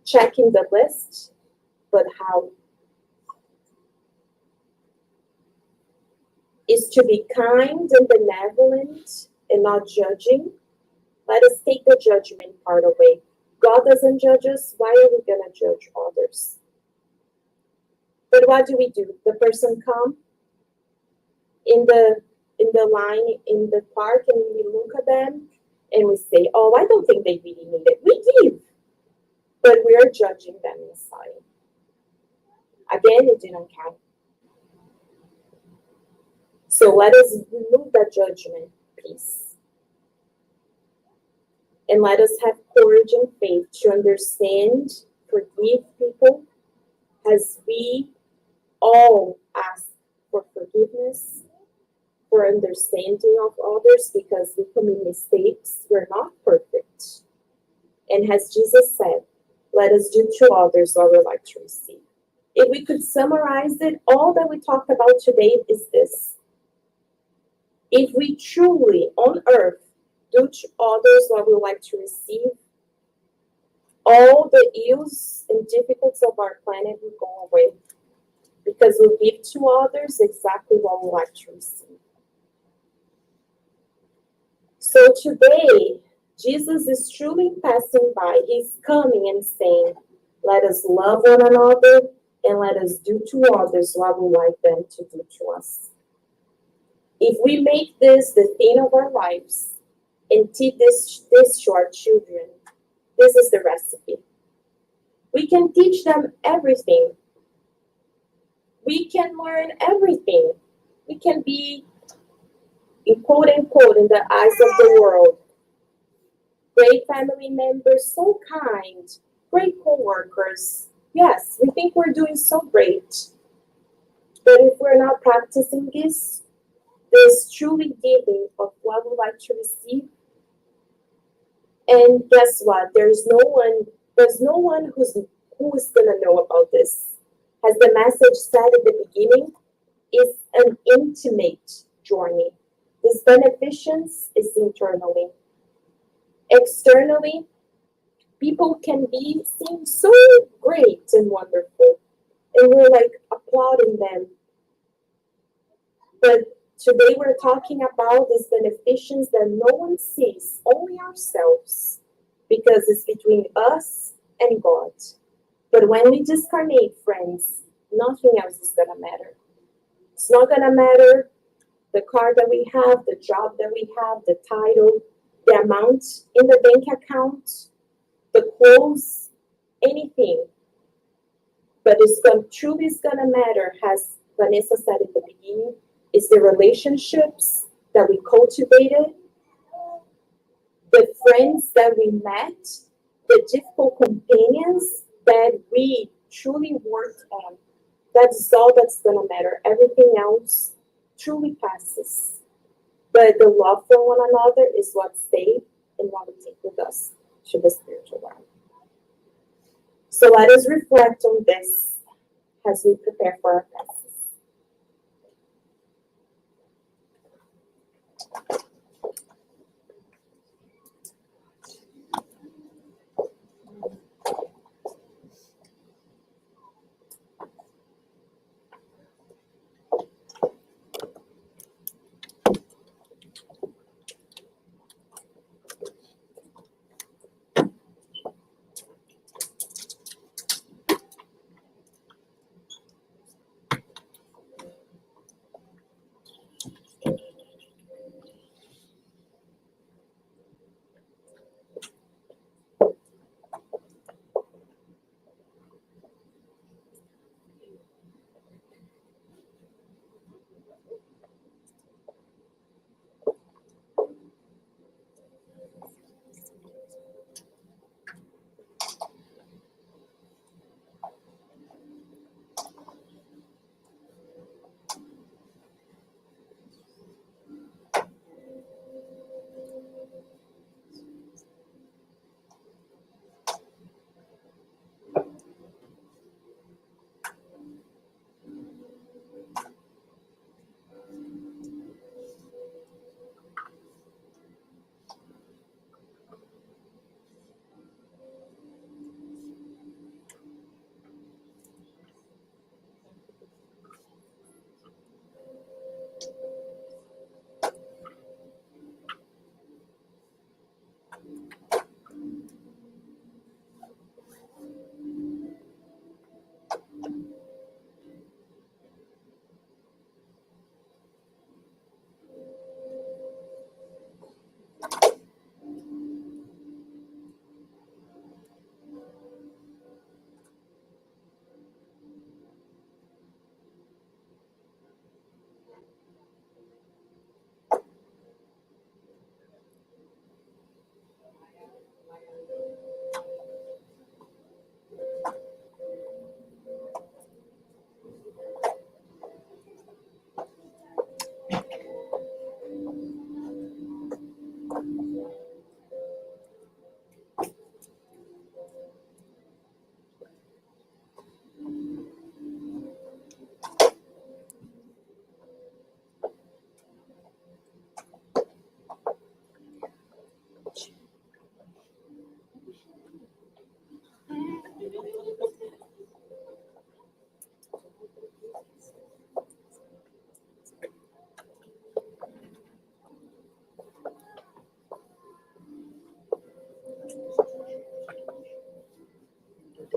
checking the list, but how. Is to be kind and benevolent and not judging. Let us take the judgment part away. God doesn't judge us. Why are we going to judge others? But what do? The person come in the line in the park and we look at them and we say, oh, I don't think they really need it. We give, but we are judging them inside. Again, it didn't count. So let us remove that judgment piece. And let us have courage and faith to understand, forgive people as we all ask for forgiveness, for understanding of others, because we commit mistakes. We're not perfect. And as Jesus said, let us do to others what we like to receive. If we could summarize it, all that we talked about today is this. If we truly, on earth, do to others what we like to receive, all the ills and difficulties of our planet will go away because we give to others exactly what we like to receive. So today, Jesus is truly passing by. He's coming and saying, let us love one another and let us do to others what we like them to do to us. If we make this the theme of our lives and teach this to our children, this is the recipe. We can teach them everything. We can learn everything. We can be, in quote unquote, in the eyes of the world, great family members, so kind, great co-workers. Yes, we think we're doing so great. But if we're not practicing this truly giving of what we like to receive, and guess what? There's no one who is gonna know about this. As the message said at the beginning, it's an intimate journey. This beneficence is internally. Externally, people can seem so great and wonderful, and we're like applauding them. But today we're talking about this beneficence that no one sees, only ourselves, because it's between us and God. But when we discarnate, friends, nothing else is gonna matter. It's not gonna matter the car that we have, the job that we have, the title, the amount in the bank account, the clothes, anything. But it's truly gonna matter, as Vanessa said in the beginning, is the relationships that we cultivated, the friends that we met, the difficult companions that we truly worked on. That's all that's gonna matter. Everything else truly passes. But the love for one another is what stays and what we take with us to the spiritual realm. So let us reflect on this as we prepare for our classes.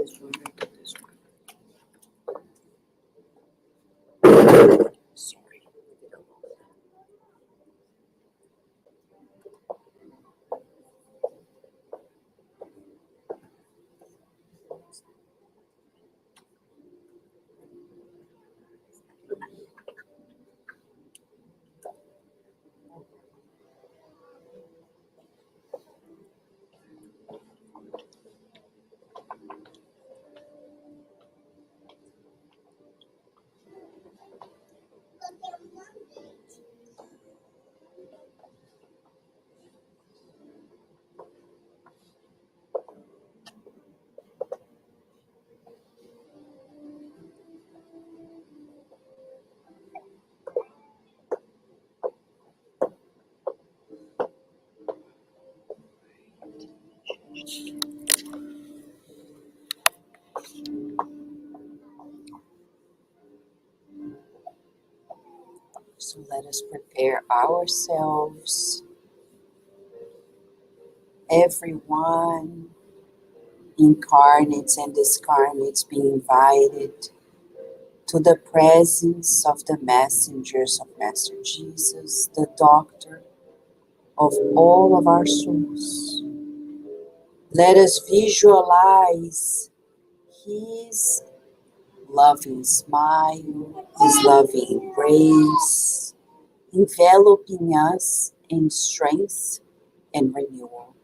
this one, I do this one. Sorry. So let us prepare ourselves, everyone, incarnates and discarnates, be invited to the presence of the messengers of Master Jesus, the doctor of all of our souls. Let us visualize His loving smile, His loving embrace, enveloping us in strength and renewal.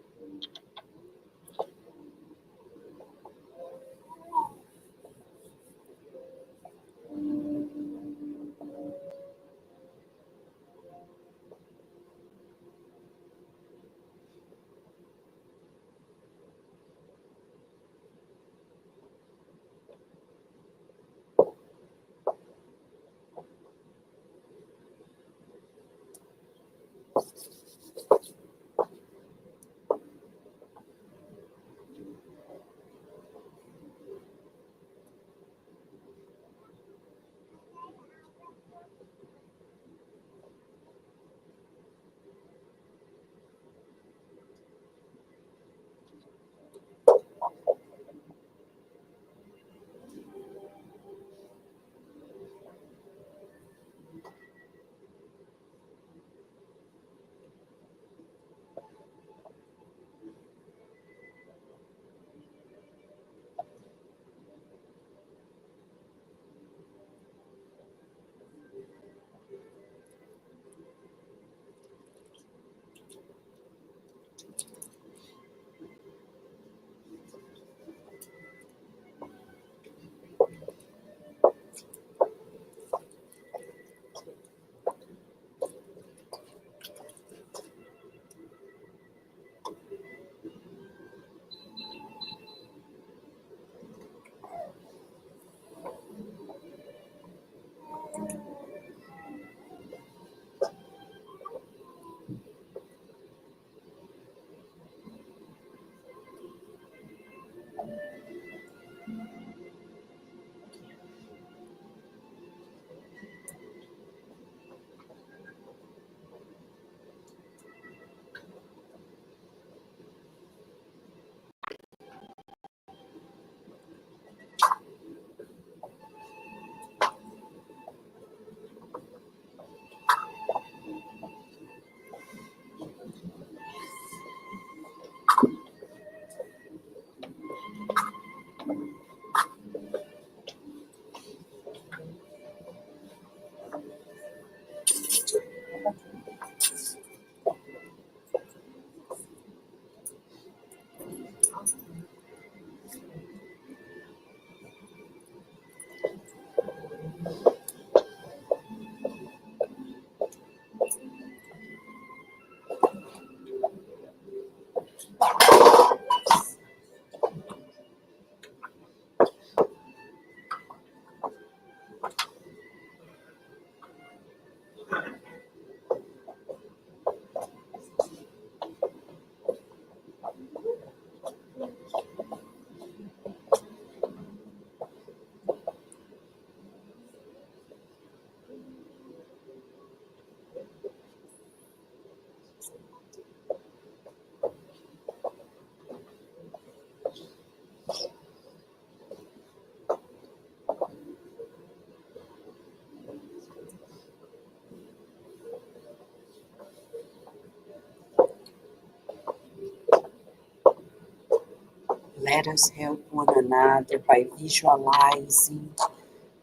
Let us help one another by visualizing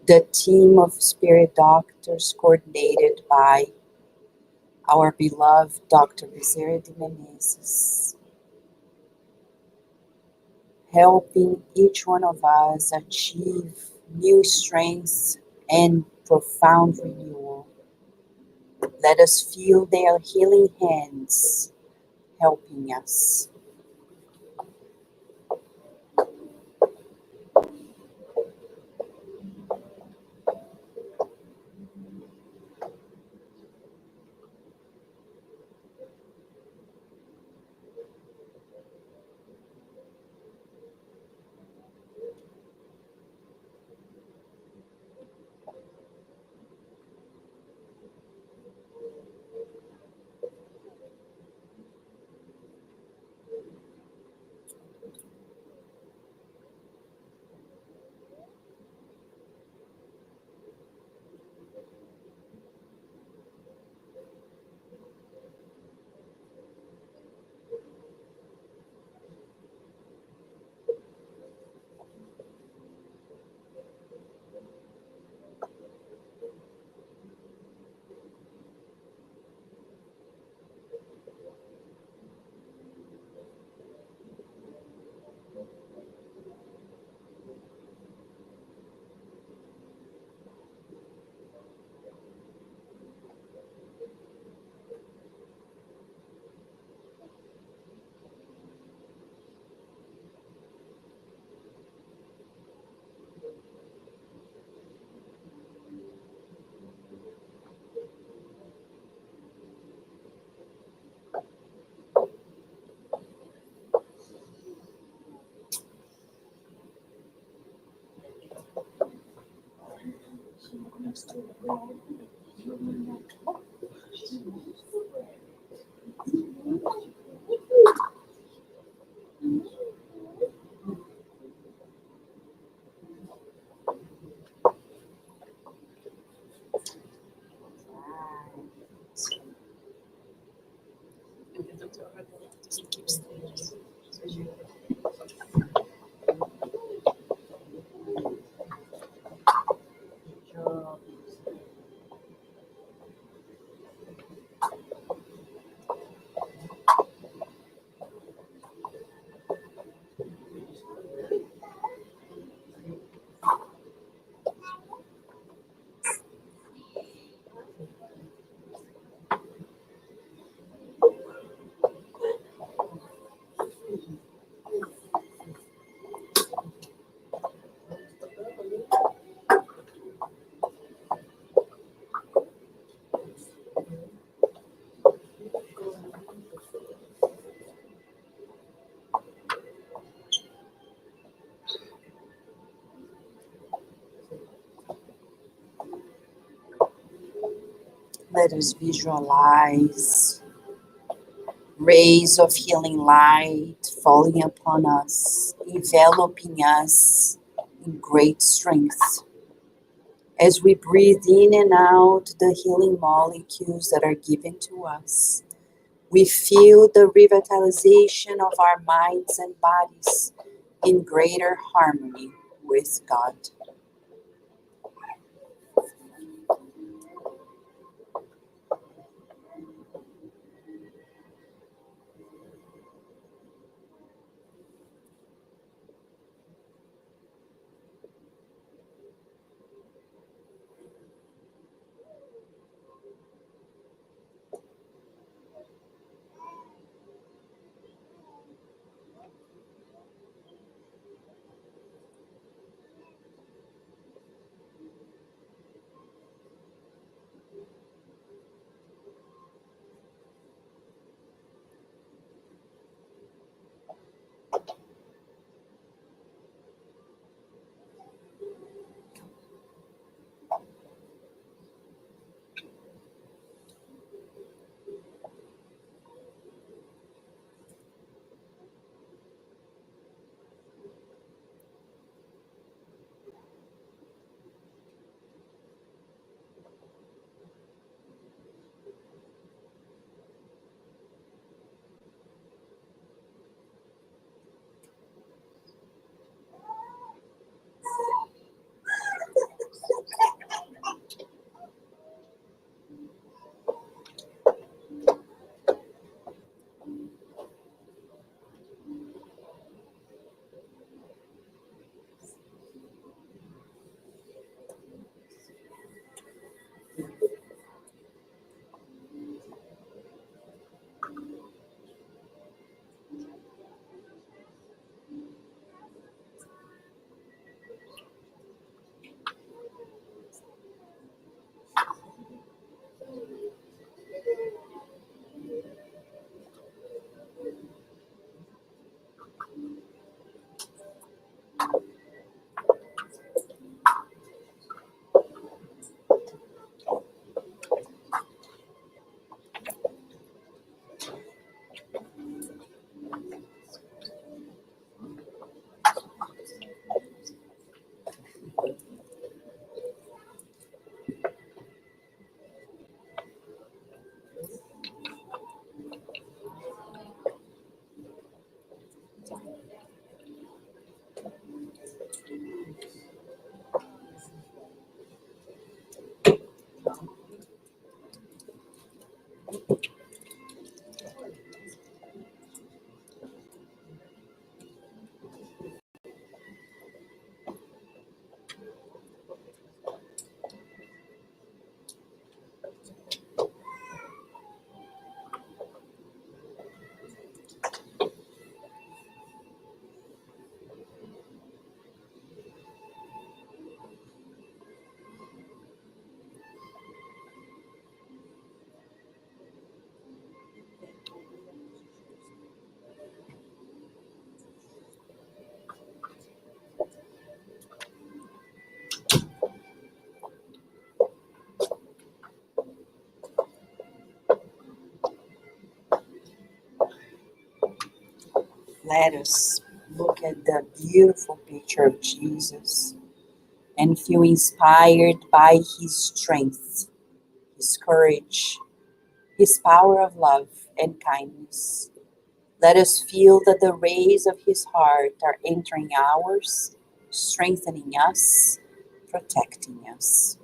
the team of spirit doctors coordinated by our beloved Dr. Bezerra de Menezes, helping each one of us achieve new strengths and profound renewal. Let us feel their healing hands helping us. Let us visualize rays of healing light falling upon us, enveloping us in great strength. As we breathe in and out the healing molecules that are given to us, we feel the revitalization of our minds and bodies in greater harmony with God. Let us look at the beautiful picture of Jesus and feel inspired by his strength, his courage, his power of love and kindness. Let us feel that the rays of his heart are entering ours, strengthening us, protecting us.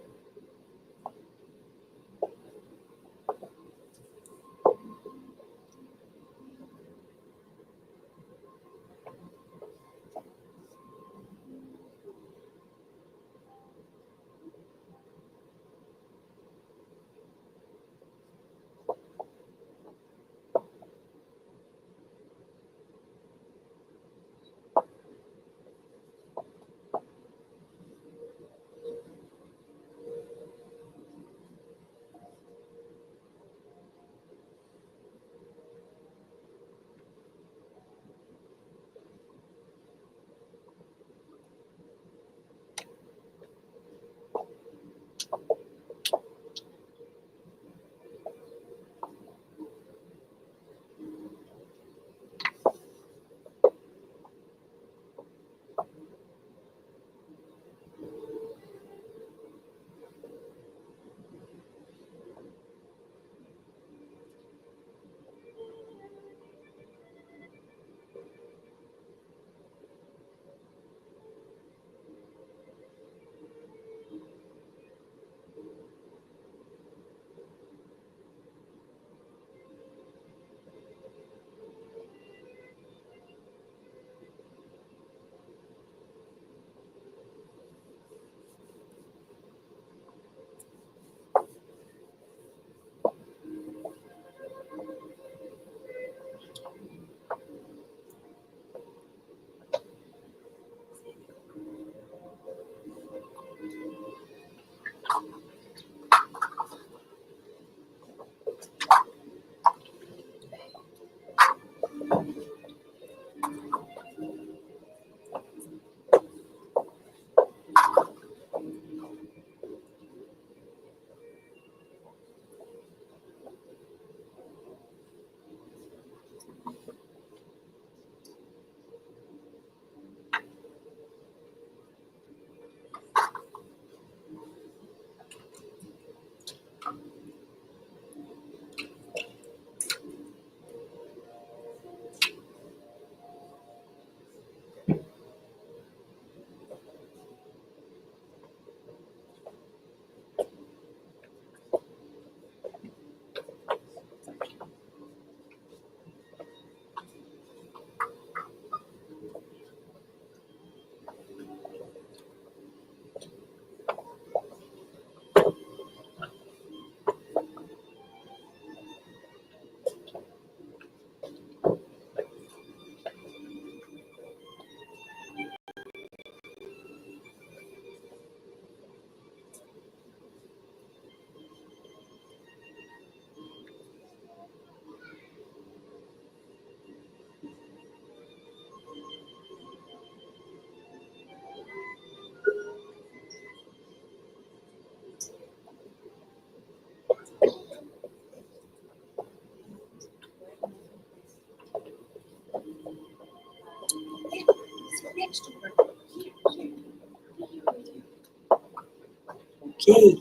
Okay,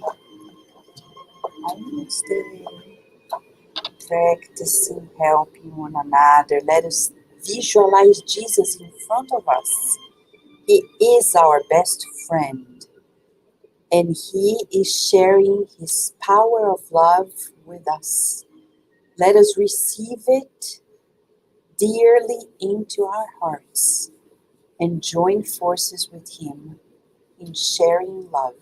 almost practicing helping one another. Let us visualize Jesus in front of us. He is our best friend, and he is sharing his power of love with us. Let us receive it dearly into our hearts and join forces with him in sharing love.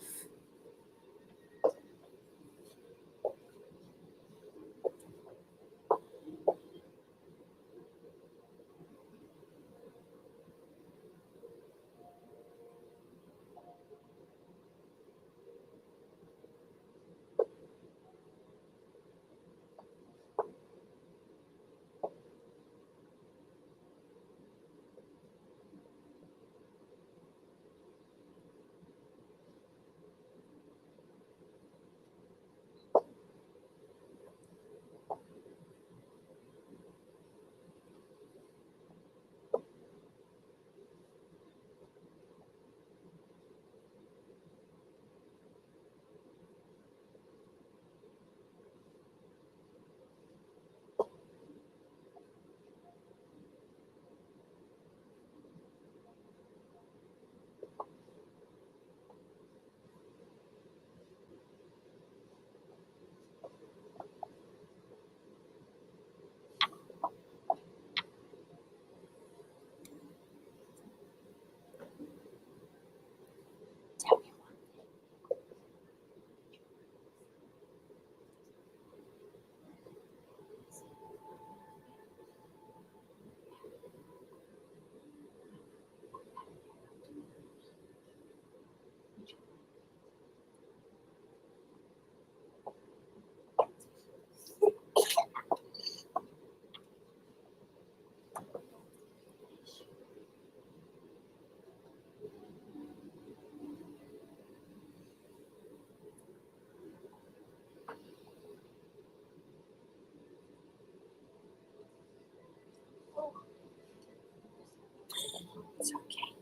It's okay.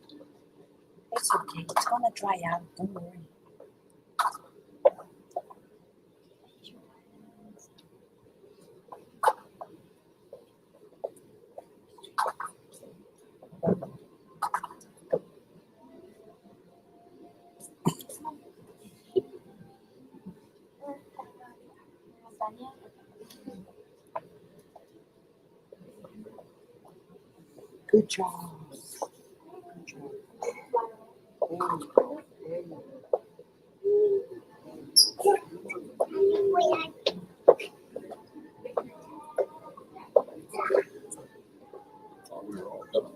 It's okay. It's gonna dry out. Don't worry. Good job. Good job. There you go. There you go. Thought we were all done.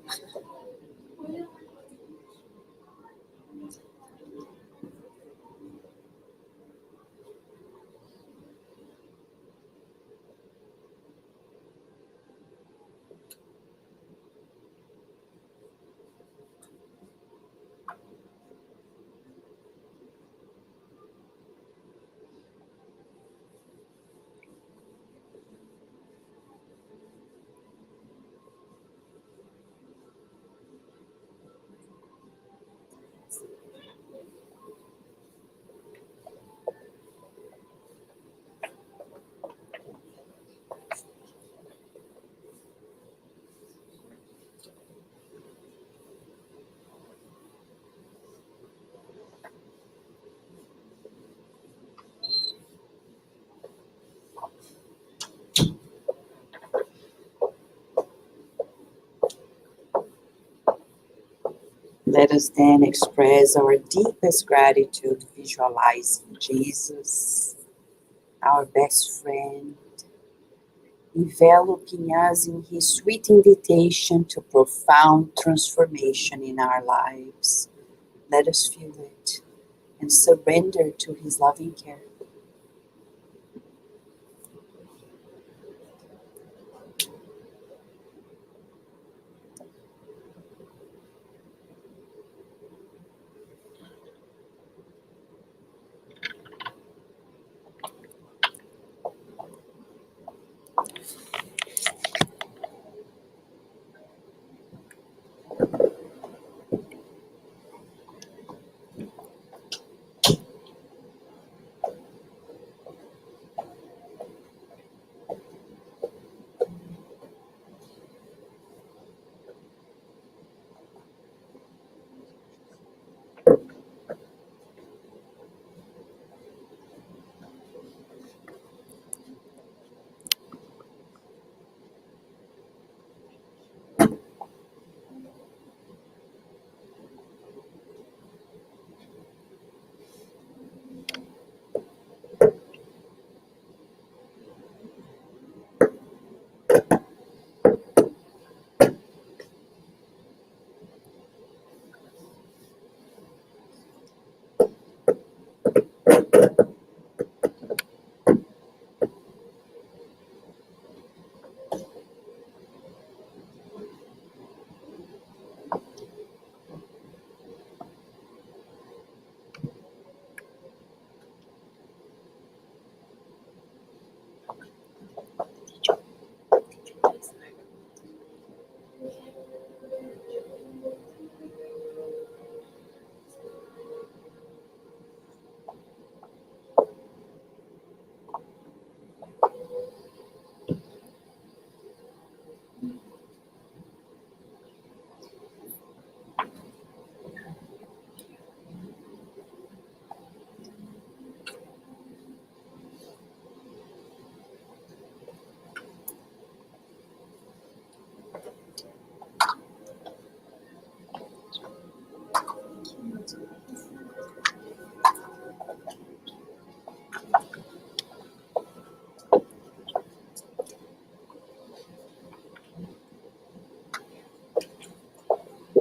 Let us then express our deepest gratitude, visualizing Jesus, our best friend, enveloping us in his sweet invitation to profound transformation in our lives. Let us feel it and surrender to his loving care.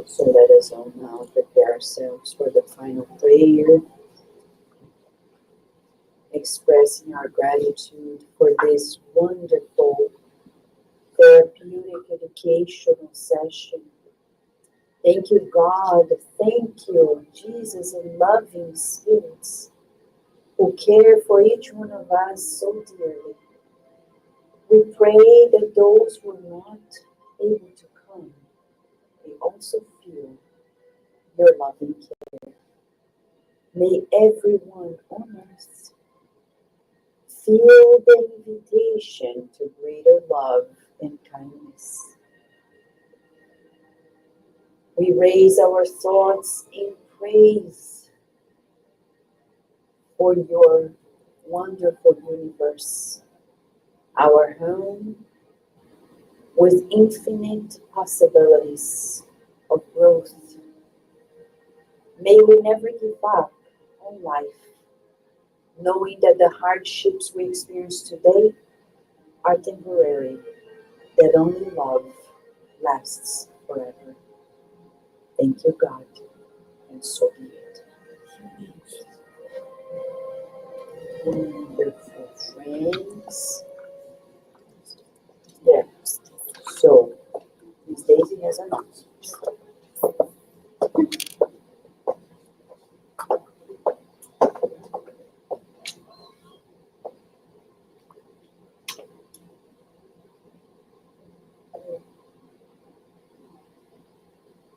So let us all now prepare ourselves for the final prayer, expressing our gratitude for this wonderful therapeutic educational session. Thank you, God. Thank you, Jesus and loving spirits who care for each one of us so dearly. We pray that those who are not able loving care. May everyone on earth feel the invitation to greater love and kindness. We raise our thoughts in praise for your wonderful universe, our home with infinite possibilities of growth. May we never give up on life, knowing that the hardships we experience today are temporary, that only love lasts forever. Thank you, God, and so be it. Wonderful friends. There. So, Miss Daisy has announced.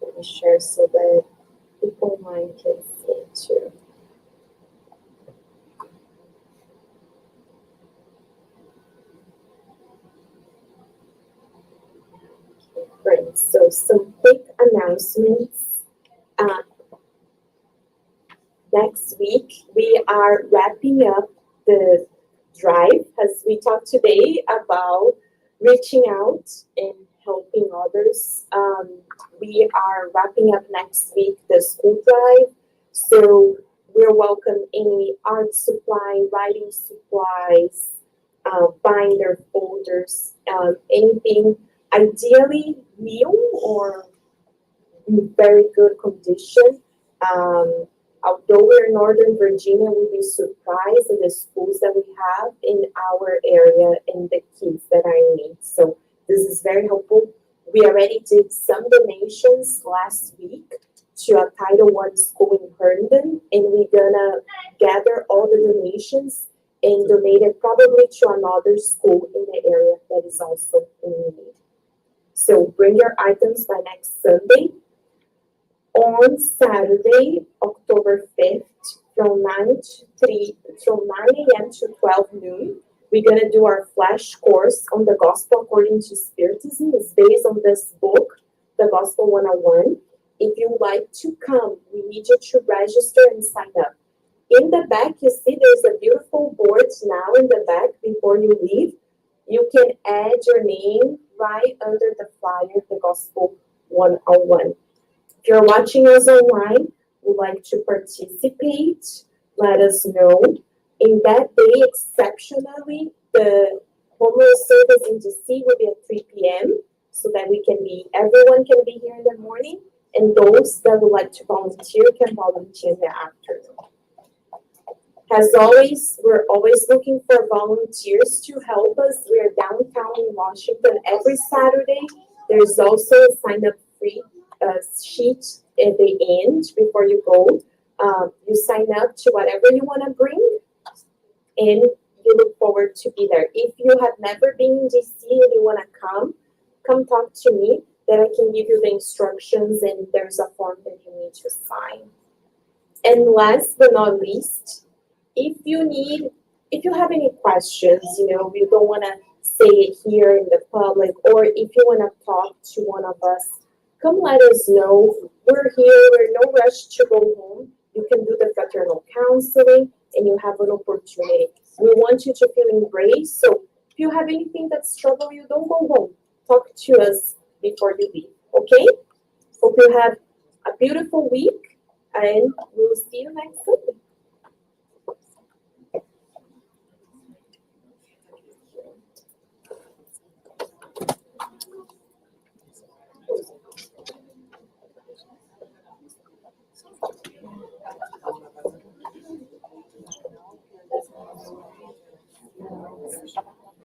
Let me share so that people mind can see it too. Great. So some quick announcements. Uh, Next week, we are wrapping up the drive as we talked today about reaching out and helping others. We are wrapping up next week the school drive. So we're welcome any art supply, writing supplies, binder folders, anything, ideally new or in very good condition. Although we're in Northern Virginia, we'll be surprised at the schools that we have in our area and the kids that are in need. So this is very helpful. We already did some donations last week to a Title I school in Herndon, and we're gonna gather all the donations and donate it probably to another school in the area that is also in need. So bring your items by next Sunday. On Saturday, October 5th, from 9 a.m. to 12 noon, we're going to do our flash course on the Gospel According to Spiritism. It's based on this book, The Gospel 101. If you would like to come, we need you to register and sign up. In the back, you see there's a beautiful board now in the back before you leave. You can add your name right under the flyer, The Gospel 101. If you're watching us online, would like to participate, let us know. In that day, exceptionally, the homeroom service in DC will be at 3 p.m. so that everyone can be here in the morning, and those that would like to volunteer can volunteer in the afternoon. As always, we're always looking for volunteers to help us. We are downtown in Washington every Saturday. There's also a sign-up free sheet at the end before you go. You sign up to whatever you want to bring, and you look forward to be there. If you have never been in DC and you want to come talk to me, then I can give you the instructions, and there's a form that you need to sign. And last but not least, if you have any questions, you don't want to say it here in the public, or if you want to talk to one of us, come let us know. We're here. We're in no rush to go home. You can do the fraternal counseling, and you have an opportunity. We want you to feel embraced. So if you have anything that's troubling you, don't go home. Talk to us before you leave. Okay? Hope you have a beautiful week, and we'll see you next Sunday.